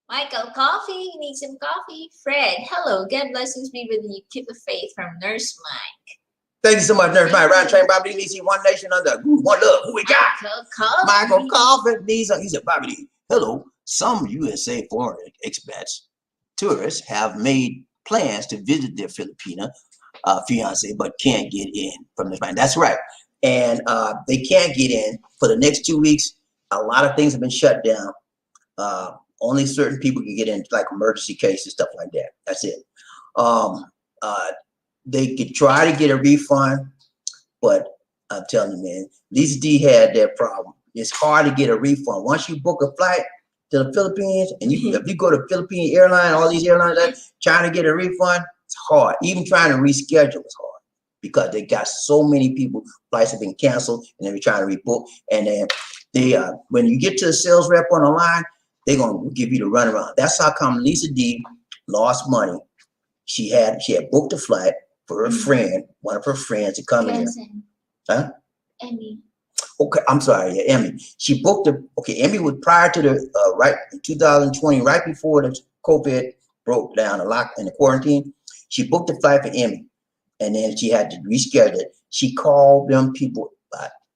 Michael, coffee. You need some coffee. Fred, hello. God blessings be with you. Keep the faith from Nurse Mike. Thank you so much, Nurse Mike. Round train, BobbieD. DC, one nation under one love. Who we got? Michael Coffin. He said, BobbieD. Hello. Some USA foreign expats, tourists have made plans to visit their Filipina fiance, but can't get in from the bank. That's right. And they can't get in for the next 2 weeks. A lot of things have been shut down. Only certain people can get in, like emergency cases, stuff like that. That's it. They could try to get a refund, but I'm telling you, man, Lisa D had that problem. It's hard to get a refund. Once you book a flight to the Philippines, and if you go to Philippine airline, all these airlines, trying to get a refund, it's hard. Even trying to reschedule is hard because they got so many people. Flights have been canceled, and they're trying to rebook. And then they, when you get to the sales rep on the line, they're gonna give you the runaround. That's how come Lisa D lost money. She had booked a flight for her friend, one of her friends, to come in. Huh? Emmy. Okay, I'm sorry, yeah, Emmy. She booked Emmy was prior to the right in 2020, right before the COVID broke down, a lot in the quarantine. She booked a flight for Emmy, and then she had to reschedule it. She called them people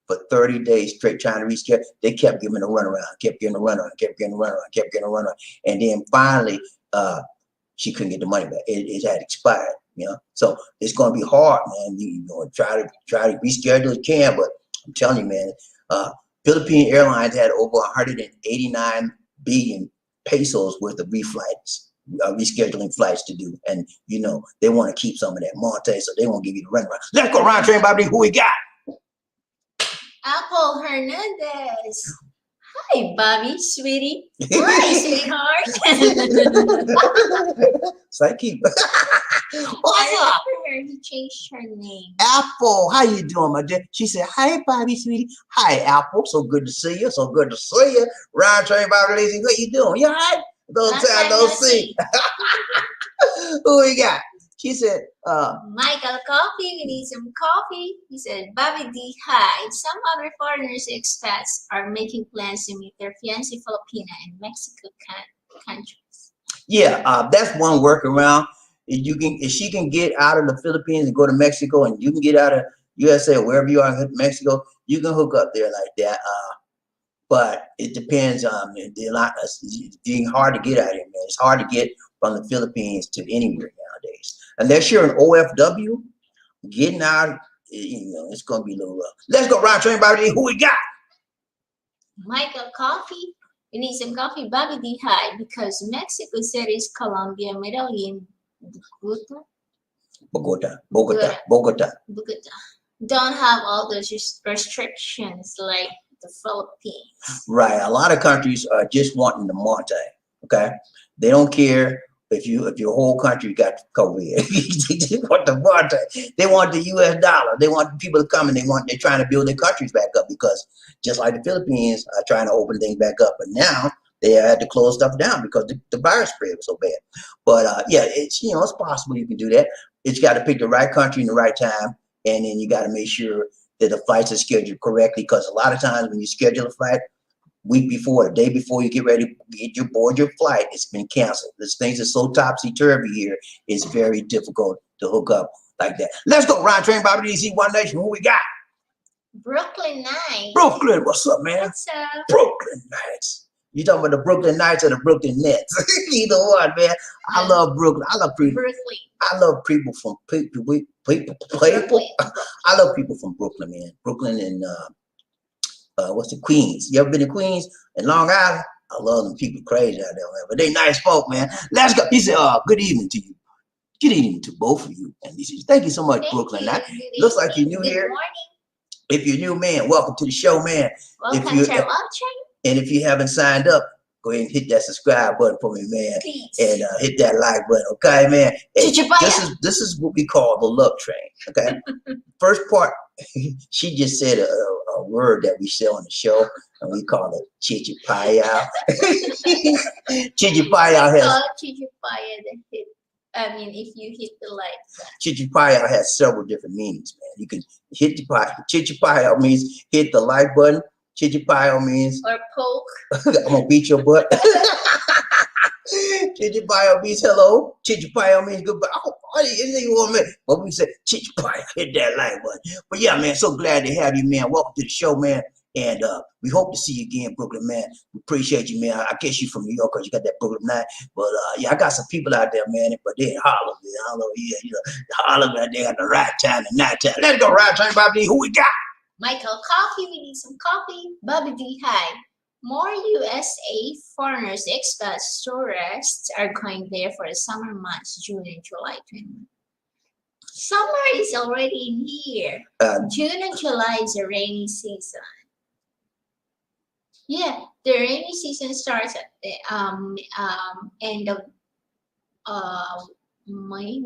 for 30 days straight trying to reschedule. They kept giving a runaround, kept getting a runaround. And then finally, she couldn't get the money back. It had expired, you know. So it's gonna be hard, man. You know, try to reschedule it can, but I'm telling you, man, Philippine Airlines had over 189 billion pesos worth of rescheduling flights to do. And, you know, they want to keep some of that monte, so they won't give you the runaround. Let's go round train, BobbieD. Who we got? Apple Hernandez. Hi, Bobby, sweetie. Hi, sweetheart. Thank you. What's up? Her, he changed her name. Apple, how you doing, my dear? She said, hi, Bobby, sweetie. Hi, Apple. So good to see you. So good to see you. Round train, BobbieD. What you doing? You all right? Don't see. Who we got? She said, Michael, coffee. We need some coffee. He said, BobbieD, hi. Some other foreigners, expats, are making plans to meet their fiancé Filipina in Mexico countries. Yeah, that's one workaround. If she can get out of the Philippines and go to Mexico, and you can get out of USA or wherever you are in Mexico, you can hook up there like that. But it depends on it's being hard to get out of here, man. It's hard to get from the Philippines to anywhere nowadays. Unless you're an OFW, getting out, you know, it's gonna be a little rough. Let's go round train, BobbieD. Who we got? Michael, coffee. We need some coffee, BobbieD, hi, because Mexico City is Colombia, Medellin, Bogota don't have all those restrictions like the Philippines. Right. A lot of countries are just wanting the monte. Okay. They don't care if your whole country got COVID. They just want the monte. They want the US dollar. They want people to come, and they're trying to build their countries back up, because just like the Philippines are trying to open things back up, but now they had to close stuff down because the virus spread was so bad. But yeah, it's possible you can do that. It's got to pick the right country in the right time, and then you got to make sure that the flights are scheduled correctly, because a lot of times when you schedule a flight, week before, the day before you get ready to board your flight, it's been canceled. This things are so topsy-turvy here, it's very difficult to hook up like that. Let's go round train, BobbieD, One Nation. Who we got? Brooklyn Knights. Brooklyn, what's up, man? What's up? Brooklyn Knights. You talking about the Brooklyn Knights or the Brooklyn Nets? Either one, man. I love Brooklyn. I love people. Brooklyn. I love people from people. I love people from Brooklyn, man. Brooklyn and what's the Queens? You ever been to Queens in Long Island? I love them people crazy out there, man. But they nice folk, man. Let's go. He said, good evening to you. Good evening to both of you. And he says, thank you so much, Thank Brooklyn. you. Now, Good looks like evening. you're new Good here. morning. If you're new, man, welcome to the show, man. Welcome you- to our love train. And if you haven't signed up, go ahead and hit that subscribe button for me, man. Please. And hit that like button, okay, man? Hey, Chichipaya. this is what we call the love train, okay? First part, she just said a word that we say on the show, and we call it chichipaya. Chichipaya has Chichipaya the hit. I mean, if you hit the like button. chichipaya has several different meanings, man. You can hit the chichipaya means hit the like button. Chichipaya means Or poke. I'm gonna beat your butt. Chichipaya means hello. Chichipaya means goodbye. Oh, anything you want, man. But we say Chichipaya, hit that like button. But yeah, man, so glad to have you, man. Welcome to the show, man. And we hope to see you again, Brooklyn, man. We appreciate you, man. I guess you from New York because you got that Brooklyn night. But yeah, I got some people out there, man. But they in Harlem, man. I don't know, Harlem out there at the right time and night time. Let's go, right time, BobbieD. Who we got? Michael, coffee. We need some coffee. BobbieD, hi. More USA foreigners, expats, tourists are going there for the summer months, June and July 21. Summer is already in here. June and July is a rainy season. Yeah, the rainy season starts at the end of May.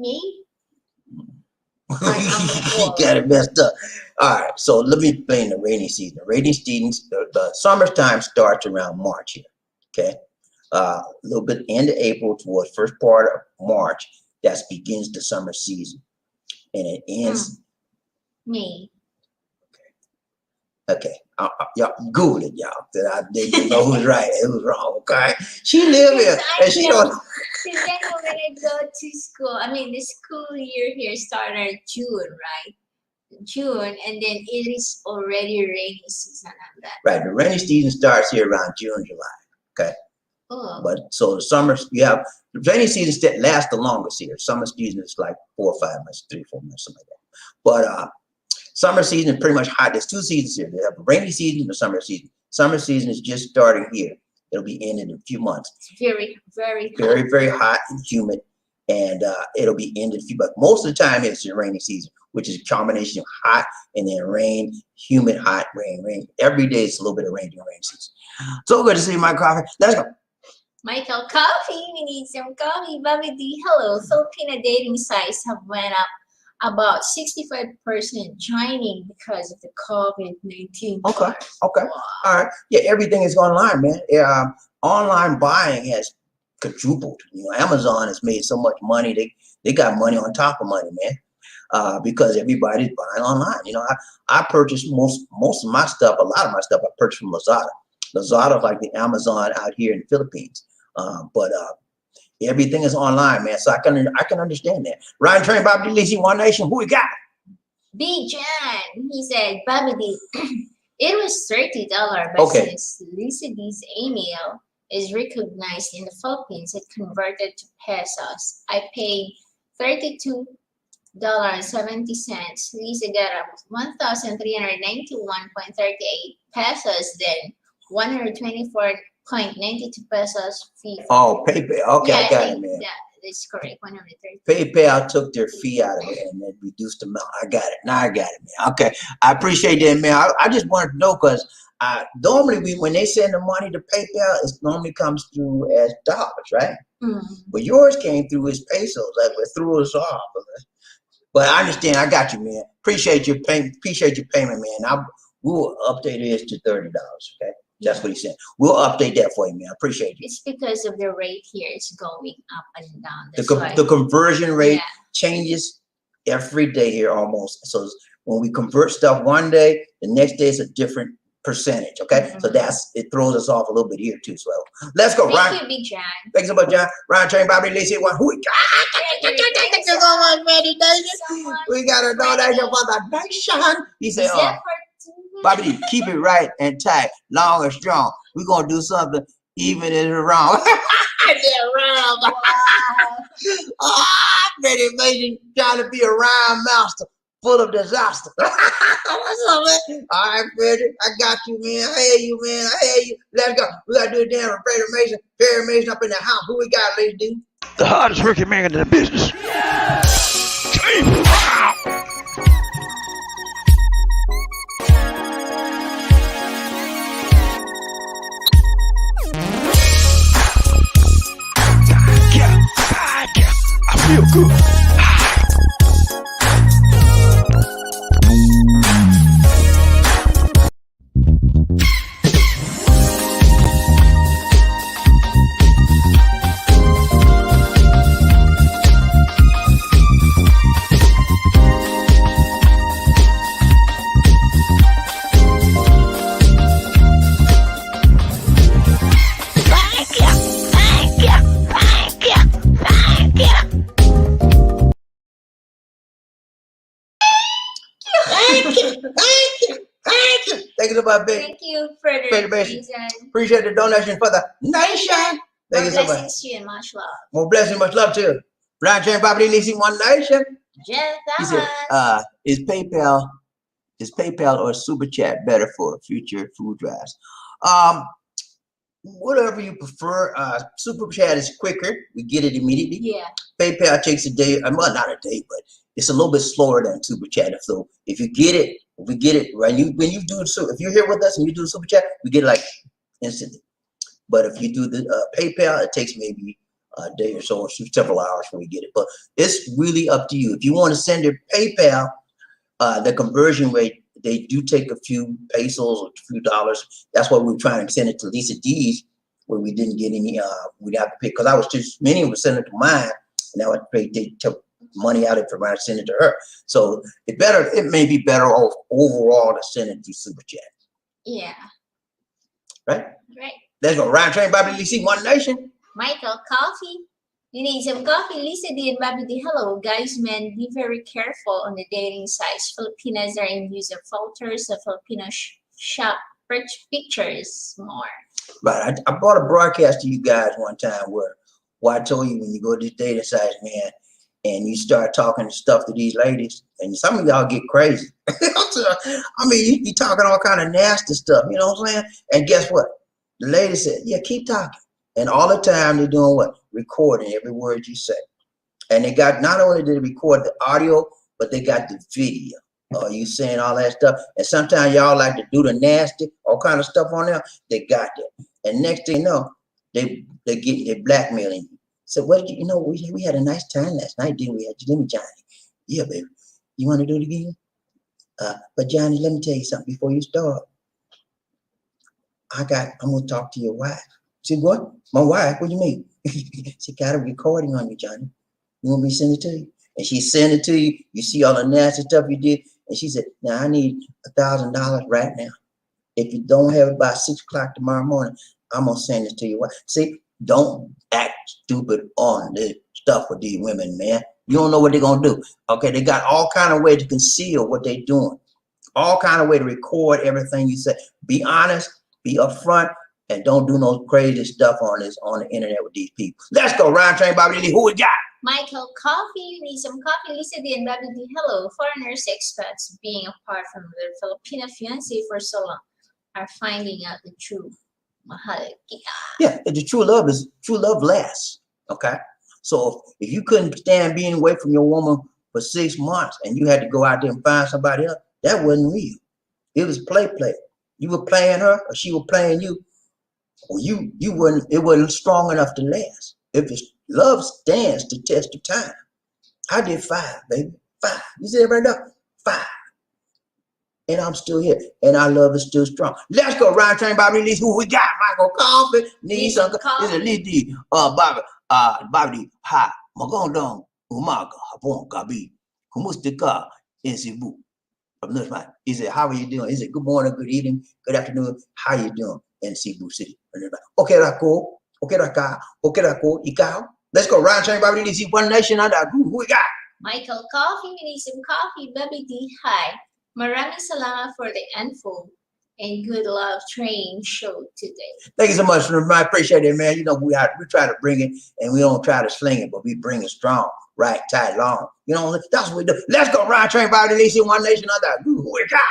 You got it messed up. All right, so let me explain the rainy season. The rainy season, the summertime starts around March here. Okay, a little bit end of April towards first part of March. That begins the summer season, and it ends May. Okay, y'all Google it, y'all. That I didn't know who's right and who's wrong. Okay, she live here and she don't. Because then when I go to school, I mean the school year here started June, right? June, and then it is already rainy season on that. Right, the rainy season starts here around June, July. Okay. Oh. But so the summer, you have the rainy season that lasts the longest here. Summer season is like 4 or 5 months, 3 or 4 months, something like that. But summer season is pretty much hot. There's 2 seasons here. They have the rainy season and the summer season. Summer season is just starting here. It'll be ending in a few months. It's very, very hot. Very, very hot and humid. And it'll be ended in a few months. Most of the time it's the rainy season, which is a combination of hot and then rain, humid, hot, rain, rain. Every day it's a little bit of rain during rain season. So good to see you, Mike Coffee. Let's go. Michael, coffee. We need some coffee. BobbieD, hello. Filipina dating sites have went up about 65% joining because of the COVID-19. Okay. Okay. Wow. All right. Yeah, everything is online, man. Online buying has quadrupled. You know, Amazon has made so much money. They got money on top of money, man. Because everybody's buying online. You know, I purchase most of my stuff. A lot of my stuff I purchased from Lazada. Lazada, like the Amazon out here in the Philippines. But everything is online, man. So I can understand that. Ryan Train, BobbieD, Lizzie, One Nation. Who we got? B. John, he said, BobbieD, it was $30, but Okay. since Lucidy's email is recognized in the Philippines, it converted to pesos. I paid $32.70. Lisa got 1,391.38 pesos, then 124.92 pesos fee. Oh, PayPal. Okay, Yeah, I got it, man. That's correct. 130. PayPal took their fee out of it and then reduced the amount. I got it. Now I got it, man. Okay, I appreciate that, man. I just wanted to know because normally when they send the money to PayPal, it normally comes through as dollars, right? But yours came through as pesos, like it threw us off. But I understand. I got you, man. Appreciate your payment. Appreciate your payment, man. We'll update it to $30. Okay. That's what he said. We'll update that for you, man. I appreciate you. It's because of the rate here. It's going up and down. The conversion rate changes every day here almost. So when we convert stuff one day, the next day is a different percentage. Okay. So it throws us off a little bit here too. So let's go, Ryan. Thank you, Big John. Thanks so much, John. Ryan Train, BobbieD, Lizzie, One. Who we got? Thank you so much, meditation. We got a donation for the nation. He said, BobbieD, keep it right and tight, long and strong. We're going to do something even if it's wrong. They're wrong. Wow. Meditation trying to be a rhyme master. full of disaster. What's up, man? All right, Frederick, I got you, man. I hear you, man. I hear you. Let's go. We got to do a damn Perry Mason up in the house. Who we got, ladies, dude? The hardest working man in the business. I feel good. Thank you so much, big. Thank you, Frederick. Federation. Appreciate the donation for the nation. Thank More you so much. blessings to you and much love. More blessing, much love to you. Brian Chain Property Leasing One Nation. Jeff He said, is PayPal or Super Chat better for future food drives? Whatever you prefer. Super Chat is quicker. We get it immediately. Yeah. PayPal takes a day. Well, not a day, but it's a little bit slower than Super Chat. So if you get it, we get it right. When you do it, so if you're here with us and you do a Super Chat, we get it like instantly. But if you do the PayPal, it takes maybe a day or so, or several hours when we get it. But it's really up to you. If you want to send your PayPal, the conversion rate, they do take a few pesos or a few dollars. That's why we were trying to send it to Lisa D's, where we didn't get any. We'd have to pay, because I was just, many of them sending it to mine, and I would pay. They took money out of it for mine to send it to her. So it may be better off overall to send it through Super Chat. Yeah. Right? Right. Let's go. Ryan Train, Bobby Lee, One Nation. Michael, coffee. You need some coffee. Lisa D and BobbieD. Hello, guys, men. Be very careful on the dating sites. Filipinas are in use of filters. The Filipino shop rich pictures more. Right. I brought a broadcast to you guys one time where I told you when you go to these dating sites, man, and you start talking stuff to these ladies, and some of y'all get crazy. I mean, you be talking all kind of nasty stuff, you know what I'm saying? And guess what? The lady said, yeah, keep talking. And all the time they're doing what? Recording every word you say. And they got, not only did they record the audio, but they got the video. You saying all that stuff. And sometimes y'all like to do the nasty, all kind of stuff on there. They got that. And next thing you know, they blackmailing you. So, well, you know, we had a nice time last night, didn't we? Let me, Johnny. Yeah, baby. You want to do it again? But Johnny, let me tell you something before you start. I'm gonna talk to your wife. She said, what? My wife? What do you mean? She got a recording on you, Johnny. You want me to send it to you? And she sent it to you. You see all the nasty stuff you did. And she said, now I need $1,000 right now. If you don't have it by 6 o'clock tomorrow morning, I'm gonna send it to your wife. See, don't act stupid on this stuff with these women, man. You don't know what they're gonna do. Okay, they got all kind of ways to conceal what they're doing. All kind of way to record everything you say. Be honest, be upfront, and don't do no crazy stuff on the internet with these people. Let's go, Ryan Train, Bobby Lee. Who we got? Michael, coffee. You need some coffee. Lisa D and BobbieD. Hello, foreigners, expats being apart from their Filipino fiancé for so long are finding out the true mahal. Yeah, the true love lasts. Okay, so if you couldn't stand being away from your woman for 6 months and you had to go out there and find somebody else, that wasn't real. It was play. You were playing her, or she was playing you. Or it wasn't strong enough to last. If it's love stands the test of time. I did 5, baby. 5. You see it right now? 5. And I'm still here. And our love is still strong. Let's go, Ryan Train, Bobby Lee. Who we got? Michael Coffee. Need some coffee. This is Lee. BobbieD. Hi. Magandang umaga. Hapon gabi. Kumusta ka in Cebu? From this man. He said, how are you doing? He said, good morning, good evening, good afternoon. How you doing in Cebu City? Okay, Rako. Okay, Raka. Okay, Rako. Ikaw. Let's go. Ryan Train, Bobby Lee. One Nation under who we got? Michael, coffee. We need some coffee. BobbieD. Hi. Maraming salamat for the info and good love train show today. Thank you so much. I appreciate it, man. You know, we try to bring it, and we don't try to sling it, but we bring it strong. right, tight, long. You know, that's what we do. Let's go ride train by the nation, one nation, other. We got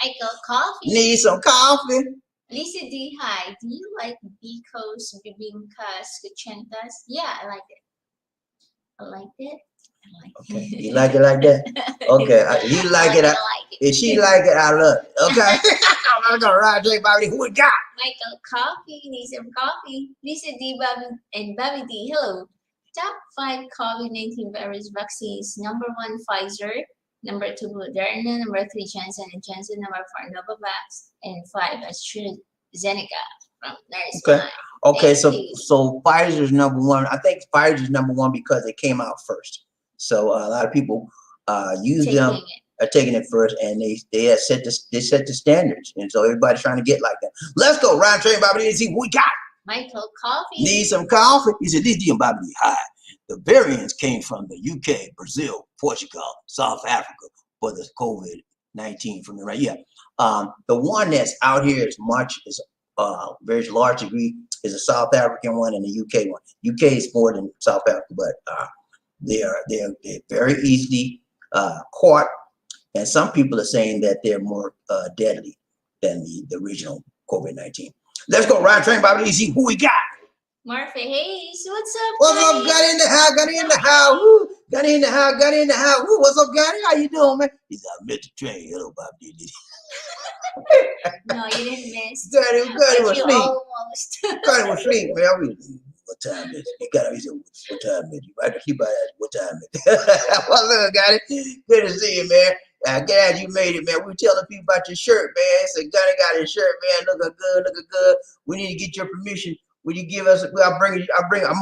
Michael, coffee. need some coffee. Lisa D, hi. Do you like Bicos, Bibingkas, Kuchentas? Yeah, I like it. I like it. I like Okay, it. you like it like that? Okay, you like it. I like it. If she like it, I love it. Okay, I'm gonna ride train by the who we got. Michael, coffee. Need some coffee. Lisa D, Bobby, and BobbieD, hello. Top 5 COVID-19 virus vaccines. Number 1, Pfizer. Number 2, Moderna. Number 3, Johnson & Johnson. Number 4, Novavax. And 5, AstraZeneca from Nurse Okay. Line. Okay, Thank you. so Pfizer's number one. I think Pfizer's number one because it came out first. So a lot of people use them, are taking it first, and they have set the standards, and so everybody's trying to get like that. Let's go round train, Bobby, and see what we got. Michael, coffee. Need some coffee? He said, "This deal, Bobby, hi. The variants came from the UK, Brazil, Portugal, South Africa for the COVID-19 from the right. Yeah, the one that's out here is very large degree is a South African one and the UK one. UK is more than South Africa, but they're very easily caught, and some people are saying that they're more deadly than the original COVID-19. Let's go ride train, Bobby. See who we got. Murphy Hayes, what's up? What's up, buddy? got in the house, got in the house, woo. Got in the house, got in the house. Woo. What's up, Gotti? How you doing, man? He's out Mr. Train. Hello, Bobby. No, you didn't miss. Gotti But was you asleep. almost. Gotti was asleep, man. I was, what time is it? He got up, he said, what time is it? Right? He about to ask, what time is it? What's up, Gotti? Good to see you, man. Glad you made it, man. We were telling people about your shirt, man. Said Gotti got his shirt, man. Looking good, looking good. We need to get your permission. Will you give us? I'm gonna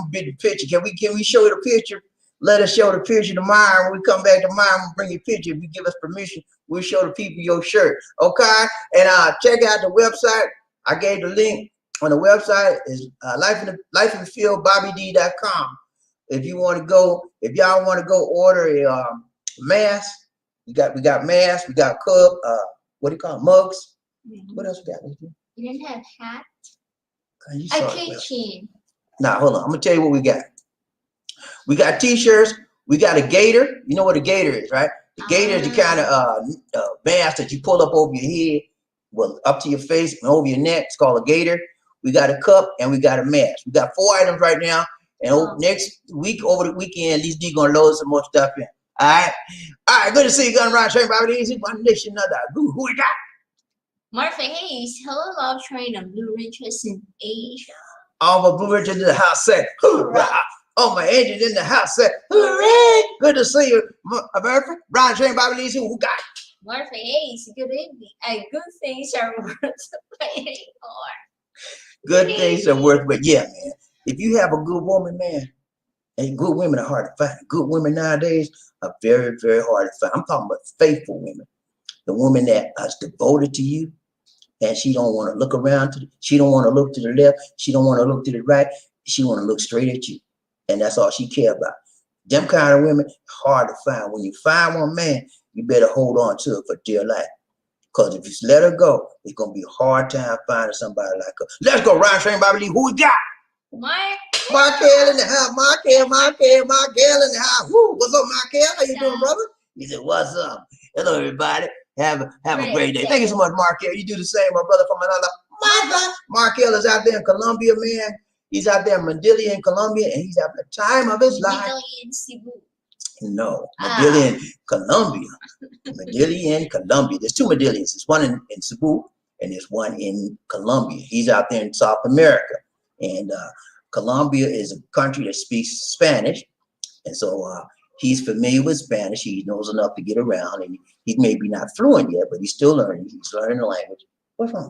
bid the picture. Can we show you the picture? Let us show the picture tomorrow. When we come back tomorrow, we'll bring you a picture. If you give us permission, we'll show the people your shirt. Okay? And check out the website. I gave the link on the website. Is life in the field, BobbieD.com. If you want to go, if y'all want to go order a mask, we got masks, we got cup, what do you call it, mugs? What else we got? You didn't have hat? You A saw it, kitchen. Now, hold on. I'm going to tell you what we got. We got T-shirts. We got a gator. You know what a gator is, right? The gator is the kind of mask that you pull up over your head, well, up to your face and over your neck. It's called a gator. We got a cup and we got a mask. We got 4 items right now. And next week, over the weekend, these D going to load some more stuff in. All right? All right. Good to see you, Gun Ride Train, Bobby. One nation, another. Who we got? Martha Hayes, hello, love train of Blue Ridges in Asia. All my Blue Ridges in the house said, hoorah. All my agents in the house said, hooray. Good to see you, America. Ride Train, Bobby Lee, who got? Martha Hayes, good evening. Good things are worth paying for. Good things are worth, but yeah, man. If you have a good woman, man, and good women are hard to find. Good women nowadays are very, very hard to find. I'm talking about faithful women. The woman that is devoted to you, and she don't want to look around. She don't want to look to the left. She don't want to look to the right. She want to look straight at you, and that's all she care about. Them kind of women, hard to find. When you find one, man, you better hold on to it for dear life. Because if you let her go, it's gonna be a hard time finding somebody like her. Let's go, Ryan Train, Bobby Lee. Who we got? Markel in the house. Markel in the house. Woo, what's up, Markel? How you doing, brother? He said, "What's up? Hello, everybody. Have a great day. Thank you so much, Markel. You do the same, my brother from another mother." Markel is out there in Colombia, man. He's out there in Medellin, in Colombia, and he's having the time of his life. Medellin, Cebu. No, Medellin, Colombia. Medellin, Colombia. There's 2 Medellins. There's one in Cebu, and there's one in Colombia. He's out there in South America. And Colombia is a country that speaks Spanish. And so he's familiar with Spanish. He knows enough to get around. And he's maybe not fluent yet, but he's still learning. He's learning the language. What's wrong?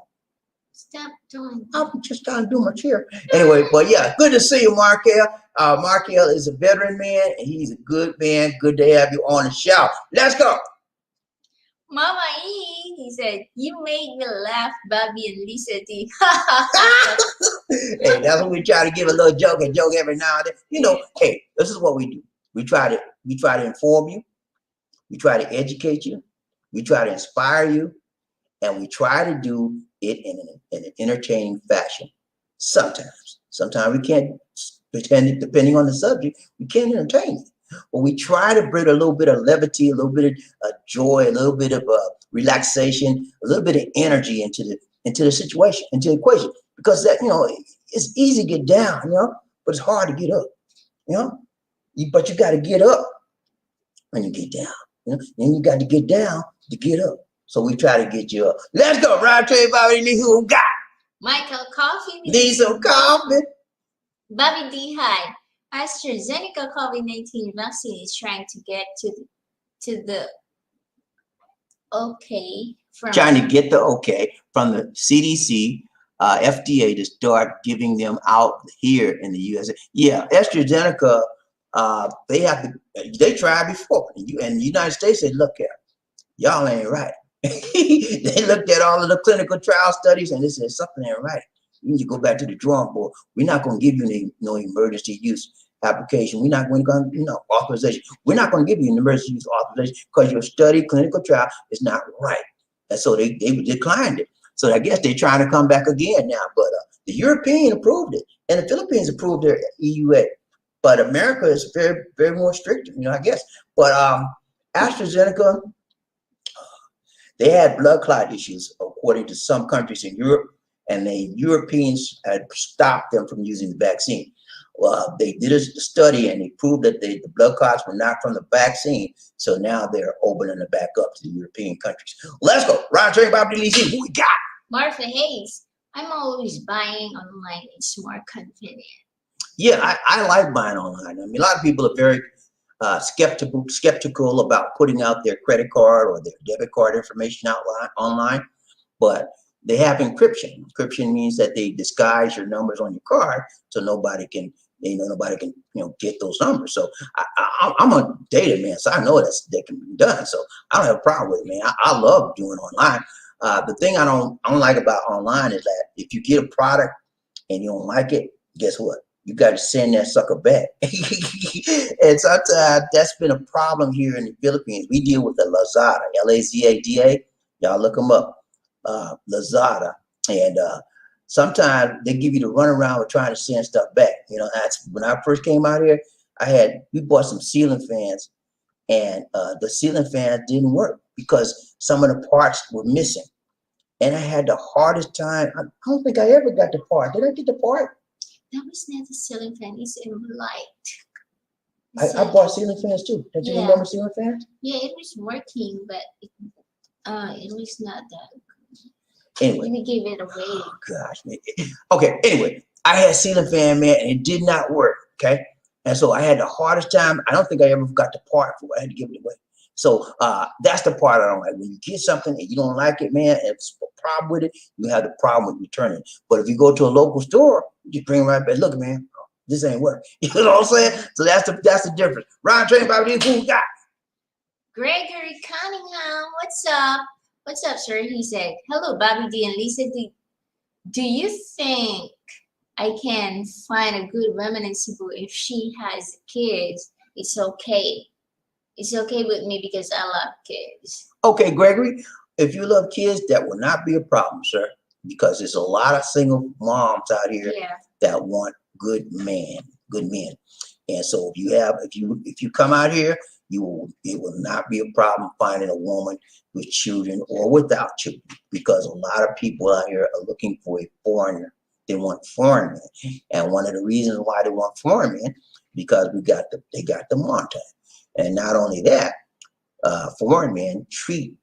Stop doing I'm just trying to do my chair. Anyway, but yeah, good to see you, Markel. Markel is a veteran man, and he's a good man. Good to have you on the show. Let's go. Mama E, he said, you made me laugh, Bobby and Lisa D. Hey, that's what we try to give a little joke every now and then. You know, hey, this is what we do. We try to inform you. We try to educate you. We try to inspire you. And we try to do it in an entertaining fashion. Sometimes we can't pretend, depending on the subject, we can't entertain you. But we try to bring a little bit of levity, a little bit of joy, a little bit of relaxation, a little bit of energy into the situation, into the equation, because that it's easy to get down, but it's hard to get up, but you got to get up when you get down, and you got to get down to get up. So we try to get you up. Let's go, Ryan Trey, Bobby, who got Michael Coffee. need some coffee. BobbieD, hi. AstraZeneca COVID-19 vaccine is trying to get to the okay from Trying to get the okay from the CDC, FDA to start giving them out here in the USA. Yeah, AstraZeneca, they tried before. And the United States said, look here, y'all ain't right. They looked at all of the clinical trial studies and they said something ain't right. You need to go back to the drawing board. We're not going to give you no emergency use application. We're not going to, authorization. We're not going to give you an emergency use authorization because your study clinical trial is not right. And so they declined it. So I guess they're trying to come back again now. But the European approved it, and the Philippines approved their EUA. But America is very, very more strict, I guess. But AstraZeneca, they had blood clot issues, according to some countries in Europe, and the Europeans had stopped them from using the vaccine. Well, they did a study and they proved that the blood clots were not from the vaccine. So now they're opening it back up to the European countries. Let's go. Ron Trey, BobbieD, who we got? Martha Hayes. I'm always buying online. It's more convenient. Yeah, I like buying online. I mean, a lot of people are very skeptical about putting out their credit card or their debit card information online, but they have encryption. Encryption means that they disguise your numbers on your card so nobody can get those numbers. So I'm a data man, so I know that can be done. So I don't have a problem with it, man. I love doing online. The thing I don't like about online is that if you get a product and you don't like it, guess what? You got to send that sucker back. And sometimes that's been a problem here in the Philippines. We deal with the Lazada, Lazada. Y'all look them up, Lazada. And sometimes they give you the runaround with trying to send stuff back. That's when I first came out here, we bought some ceiling fans, and the ceiling fans didn't work because some of the parts were missing. And I had the hardest time. I don't think I ever got the part. Did I get the part? That was not a ceiling fan. It's in light. I bought ceiling fans too. Did you remember ceiling fans? Yeah, it was working, but it was not that. Anyway, we gave it away. Oh gosh, man. Okay. Anyway, I had ceiling fan, man, and it did not work. Okay, and so I had the hardest time. I don't think I ever got the part for it. I had to give it away. So that's the part I don't like. When you get something and you don't like it, man, if it's a problem with it, you have the problem with returning. But if you go to a local store, you bring it right back. Look, man, this ain't work. You know what I'm saying? So that's the difference. Ron Train, BobbieD, who we got? Gregory Cunningham, what's up? What's up, sir? He said, hello, BobbieD and Lisa. Do you think I can find a good reminiscible if she has kids? It's okay. It's okay with me because I love kids. Okay, Gregory, if you love kids, that will not be a problem, sir, because there's a lot of single moms out here that want good men. And so if you come out here, it will not be a problem finding a woman with children or without children, because a lot of people out here are looking for a foreigner. They want foreign men. And one of the reasons why they want foreign men, because they got the Monte. And not only that, foreign men treat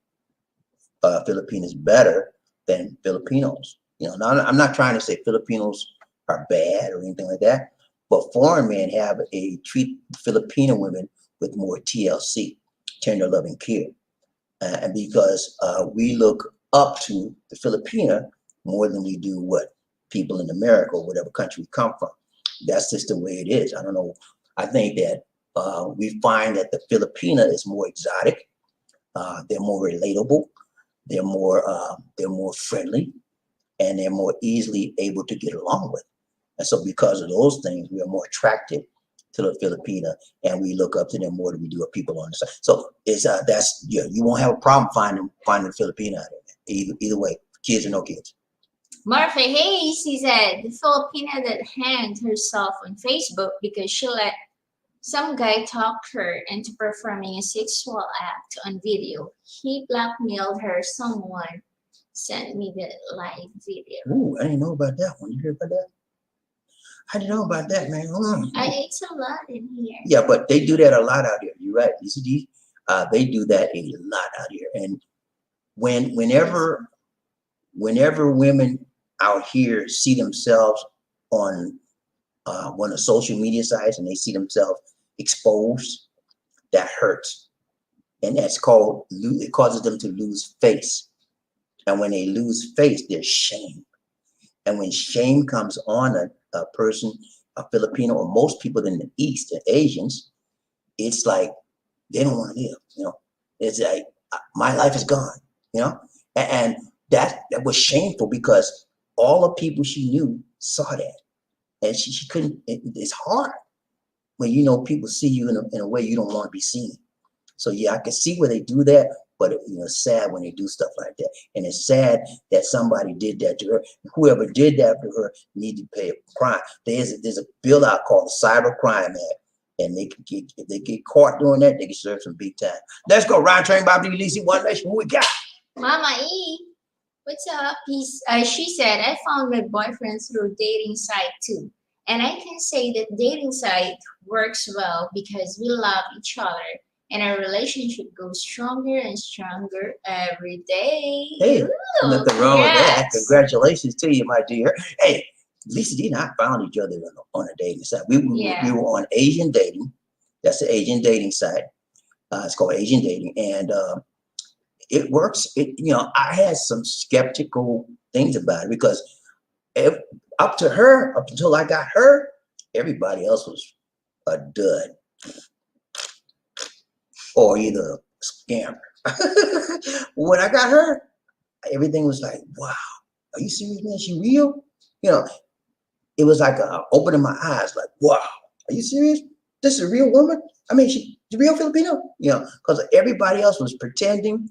Filipinos better than Filipinos. Now I'm not trying to say Filipinos are bad or anything like that, but foreign men treat Filipino women with more TLC, tender loving care, and because we look up to the Filipina more than we do what people in America or whatever country we come from. That's just the way it is. I don't know. I think that we find that the Filipina is more exotic. They're more relatable. They're more friendly, and they're more easily able to get along with. And so because of those things, we are more attracted to the Filipina, and we look up to them more than we do people on the side. So you won't have a problem finding a Filipina out there. Either way, kids or no kids. Martha Hayes, he said, the Filipina that hanged herself on Facebook because she let Some guy talked her into performing a sexual act on video. He blackmailed her. Someone sent me the live video. Ooh, I didn't know about that one. You hear about that? I didn't know about that, man. It's a lot in here. Yeah, but they do that a lot out here. You're right. You they do that a lot out here. And whenever women out here see themselves on one of the social media sites and they see themselves exposed, that hurts. And that's called, it causes them to lose face. And when they lose face, there's shame. And when shame comes on a person, a Filipino, or most people in the East, the Asians, it's like they don't want to live. You know, it's like my life is gone. You know, and that was shameful because all the people she knew saw that, and she couldn't. It's hard when people see you in a way you don't want to be seen. So yeah, I can see where they do that, but it's sad when they do stuff like that, and it's sad that somebody did that to her. Whoever did that to her need to pay a crime. There's a bill out called the Cyber Crime Act, and if they get caught doing that, they can serve some big time. Let's go, Ryan Train, BobbieD, Lisi, One Nation. Who we got? Mama E, what's up? She said, I found my boyfriend through dating site too. And I can say that dating site works well because we love each other and our relationship goes stronger and stronger every day. Hey, Ooh, nothing wrong with that. congrats. Congratulations to you, my dear. Hey, Lisa D and I found each other on a dating site. We were on Asian Dating. That's the Asian dating site. It's called Asian Dating, and it works. I had some skeptical things about it because up until I got her, everybody else was a dud or either a scammer. When I got her, everything was like, wow, are you serious, man? She real? It was like opening my eyes, like, wow, are you serious? This is a real woman? I mean, she's a real Filipino, because everybody else was pretending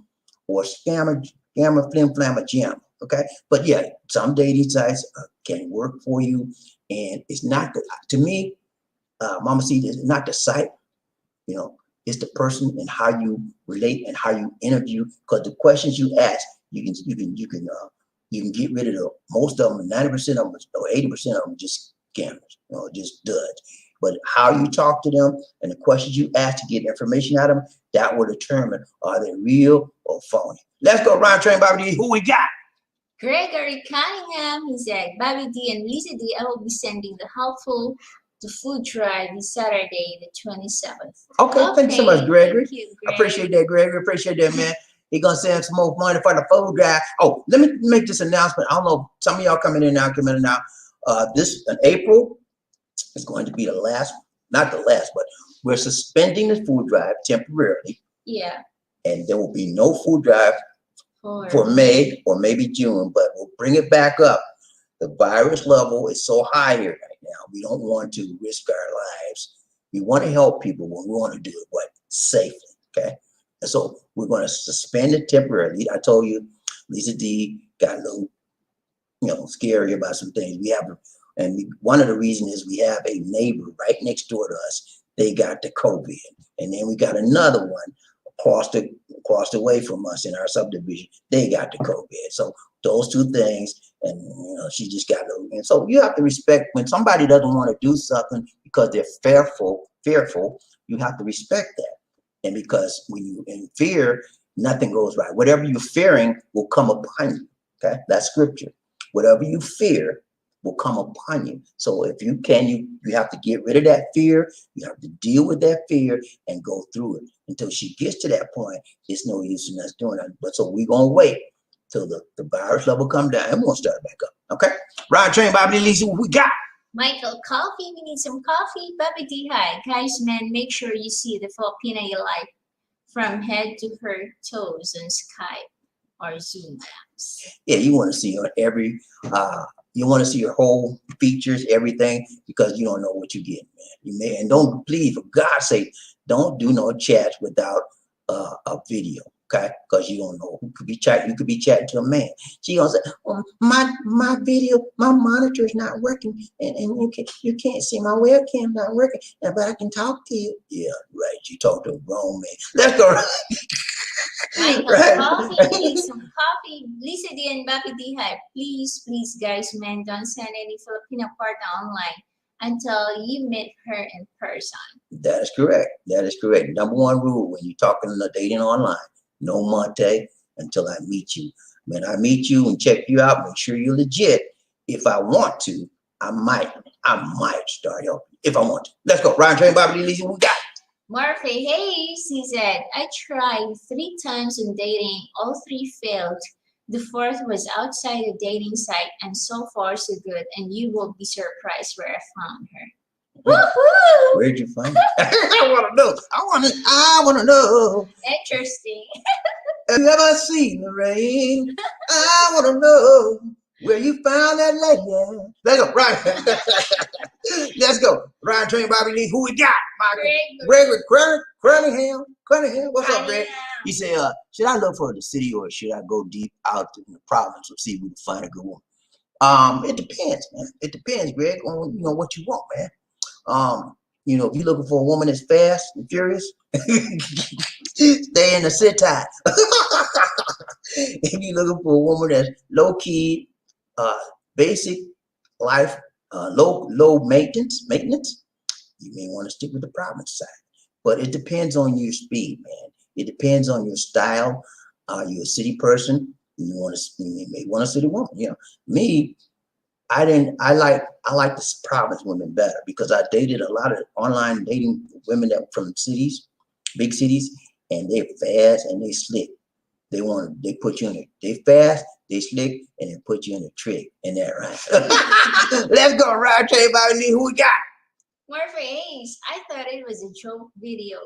or scammer, flim, flammer, jam. Okay. But yeah, some dating sites can work for you. And it's not, to me, Mama C, it's not the site, it's the person and how you relate and how you interview. Because the questions you ask, you can get rid of most of them. 90% of them or 80% of them just scammers, just duds. But how you talk to them and the questions you ask to get information out of them, that will determine are they real or phony. Let's go, Ryan Train, BobbieD. Who we got? Gregory Cunningham, he said, BobbieD and Lisa D, I will be sending the helpful to food drive this Saturday, the 27th. Okay, thank you so much, Gregory. Thank you, I appreciate that, Gregory. Appreciate that, man. He's gonna send some more money for the food drive. Oh, let me make this announcement. I don't know, some of y'all coming in now. This in April is going to be the last, not the last, but we're suspending the food drive temporarily. Yeah. And there will be no food drive for May or maybe June, but we'll bring it back up. The virus level is so high here right now. We don't want to risk our lives. We want to help people, but we want to do it safely. Okay. And so we're going to suspend it temporarily. I told you, Lisa D got a little, scary about some things. One of the reasons is we have a neighbor right next door to us. They got the COVID, and then we got another one across the way from us in our subdivision. They got the COVID. So those two things, and she just got a. And so you have to respect when somebody doesn't want to do something because they're fearful. You have to respect that. And because when you're in fear, nothing goes right. Whatever you're fearing will come upon you. Okay, that's scripture. Whatever you fear will come upon you. So if you can, you have to get rid of that fear. You have to deal with that fear and go through it until she gets to that point. It's no use in us doing it. But so we're gonna wait till the virus level come down and we'll start back up. Okay. Ryan Train, BobbieD, Lisa, what we got? Michael, coffee. We need some coffee. BobbieD, hi. Guys, man, make sure you see the Filipina you like from head to her toes on Skype or Zoom apps. Yeah, you want to see her every, you want to see your whole features, everything, because you don't know what you're getting, man. And don't, please, for God's sake, don't do no chats without a video. Okay, because you don't know who could be chatting. You could be chatting to a man. She gonna say, "Oh, my video, my monitor is not working, and you can't see my webcam not working, but I can talk to you." Yeah, right. You talk to a grown man. Let's go. Michael, Right. coffee, we need some coffee. Lisa D and BobbieD Hype, please, guys, man, don't send any Filipino partner online until you meet her in person. That is correct. That is correct. Number one rule when you're talking or dating online, no Monte until I meet you. When I meet you and check you out, make sure you're legit. If I want to, I might start helping if I want to. Let's go. Ryan Train, BobbieD, Lisa, we got it. Murphy Hayes, he said, I tried 3 times on dating, all 3 failed. The 4th was outside a dating site, and so far so good, and you will be surprised where I found her. Woohoo! Where'd you find it? I want to know. I want to know. Interesting. Have you ever seen the rain? I want to know where you found that lady. Let's go. Right. Let's go. Ryan Train, BobbieD, who we got? Gregory Cunningham. What's up, Greg? He said, should I look for the city or should I go deep out in the province to see if we can find a good woman? It depends, man. It depends, Greg, on what you want, man. If you're looking for a woman that's fast and furious, stay in the sit tight. If you're looking for a woman that's low key, basic life, low maintenance, you may want to stick with the province side. But it depends on your speed, man. It depends on your style. You're a city person. You may want a city woman. Me, I like the province women better because I dated a lot of online dating women that from cities, big cities, and they're fast and they slick. They put you in it. They fast, they slick, and they put you in a trick. And that right. Let's go, Ryan Train, BobbieD, who we got? Murphy Hayes, I thought it was a joke video.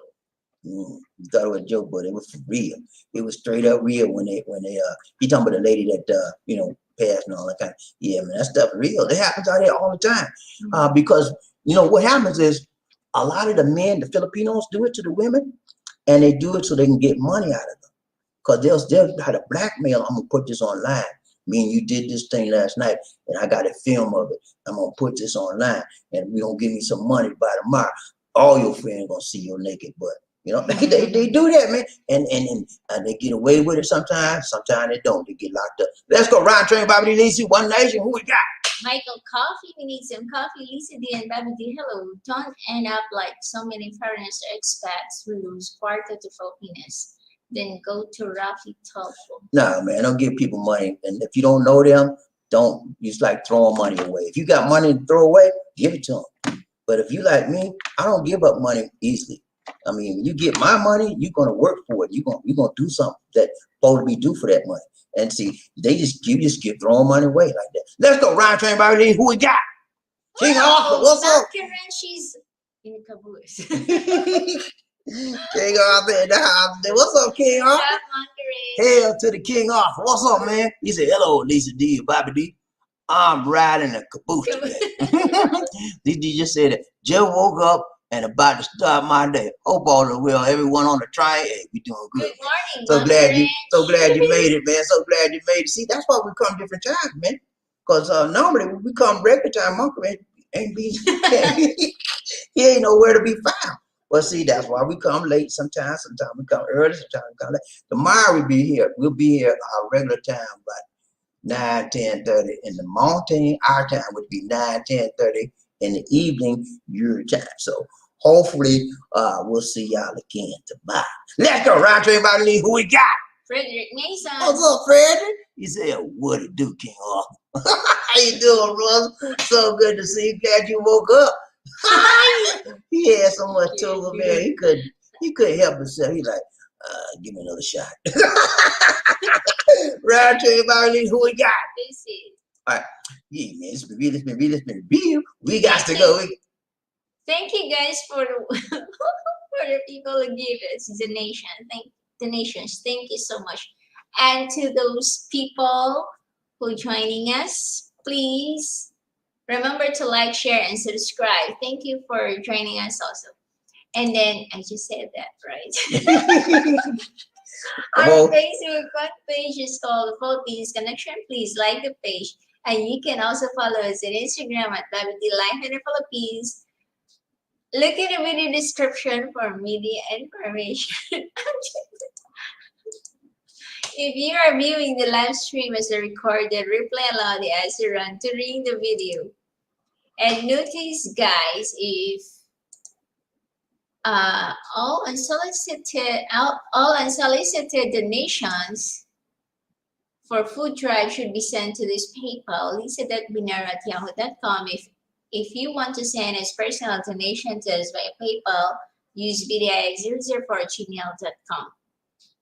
You thought it was a joke, but it was for real. It was straight up real when they he talking about the lady that passed and all that kind of, yeah, man, that stuff real. It happens out here all the time. Because what happens is a lot of the men, the Filipinos, do it to the women, and they do it so they can get money out of them. Because they'll try to blackmail. I'm gonna put this online. Meaning you did this thing last night, and I got a film of it. I'm gonna put this online, and we gonna give me some money by tomorrow. All your friends gonna see your naked butt. They do that, man, and they get away with it sometimes. Sometimes they don't. They get locked up. Let's go, Ryan Train, BobbieD, Lisa, One Nation. Who we got? Michael Coffee, we need some coffee. Lisa D and BobbieD, hello. Don't end up like so many foreigners or expats who lose quarter to Filipinas. Then go to Rafi Tofu. Nah, man, don't give people money. And if you don't know them, don't just like throwing money away. If you got money to throw away, give it to them. But if you like me, I don't give up money easily. I mean, when you get my money, you're gonna work for it. You're gonna do something that supposed to be due for that money. And see, you just get throwing money away like that. Let's go, Ryan Train, BobbieD, who we got? King Arthur, what's up? She's in the caboose. King Arthur in the house. What's up, King Arthur? Hail to the King Arthur. What's up, man? He said, hello, Lisa D and BobbieD. I'm riding a caboose today. He just said it. Just woke up and about to start my day. Hope all is well. Everyone on the train, hey, we doing good. Good morning. So glad you made it, man. So glad you made it. See, that's why we come different times, man. Because normally when we come regular time, Uncle ain't be he ain't nowhere to be found. Well, see, that's why we come late sometimes. Sometimes we come early, sometimes we come late. Tomorrow we'll be here. We'll be here our regular time by 9:10:30 in the morning. Our time would be 9:10:30 in the evening, your time. So hopefully we'll see y'all again tomorrow. Let's go, Ryan Train, BobbieD, who we got? Frederick Mason. What's up, Frederick? He said, what it do, King Arthur? How you doing, brother? So good to see you. Glad you woke up. He had so much to him, man. He couldn't help himself. He like, give me another shot. Ryan Train, BobbieD, who we got? This is. All right. Yeah, man, it's been real. We got to go. Thank you guys for the people who give us the nation. Thank the nations. Thank you so much. And to those people who are joining us, please remember to like, share, and subscribe. Thank you for joining us also. And then I just said that, right? Come Our on. Facebook fan page is called Philippines Connection. Please like the page. And you can also follow us on Instagram at BobbieD Life in the Philippines. Look in the video description for media information. If you are viewing the live stream as a recorded replay, allow the ads to run during the video. And notice, guys, if all unsolicited donations for food drive should be sent to this PayPal, lisa.binaro@yahoo.com. If you want to send us personal donations to us via PayPal, use bdix004@gmail.com.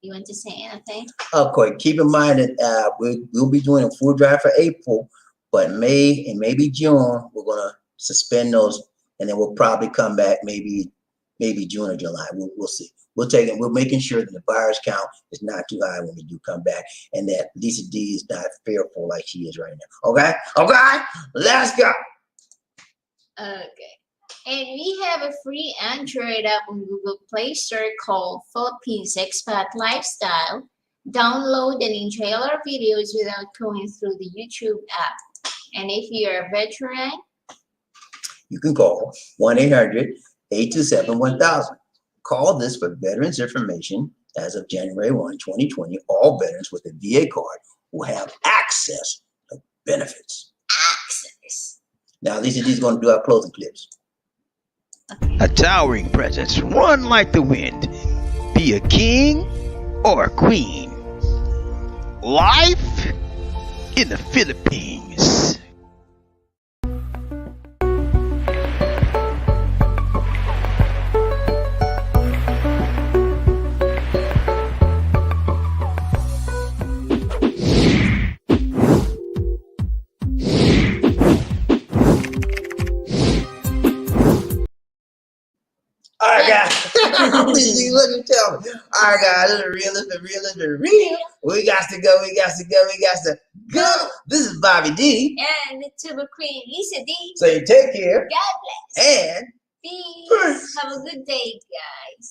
You want to say anything? Okay, keep in mind that we'll be doing a food drive for April, but May and maybe June, we're gonna suspend those, and then we'll probably come back maybe June or July. We'll see. We'll take it. We're making sure that the virus count is not too high when we do come back, and that Lisa D is not fearful like she is right now. Okay, let's go. Okay. And we have a free Android app on Google Play Store called Philippines Expat Lifestyle. Download and enjoy all our videos without going through the YouTube app. And if you're a veteran, You can call 1-800-827-1000. Call this for veterans information. As of January 1, 2020, all veterans with a VA card will have access to benefits. access. Now, Lisa D is going to do our closing clips. A towering presence, run like the wind. Be a king or a queen. Life in the Philippines. All right, guys. Lisa D, what you tell me? All right, guys. This is real. We got to go. This is BobbieD. And the tuba queen, Lisa D. So you take care God bless. and Peace. Peace. Have a good day, guys.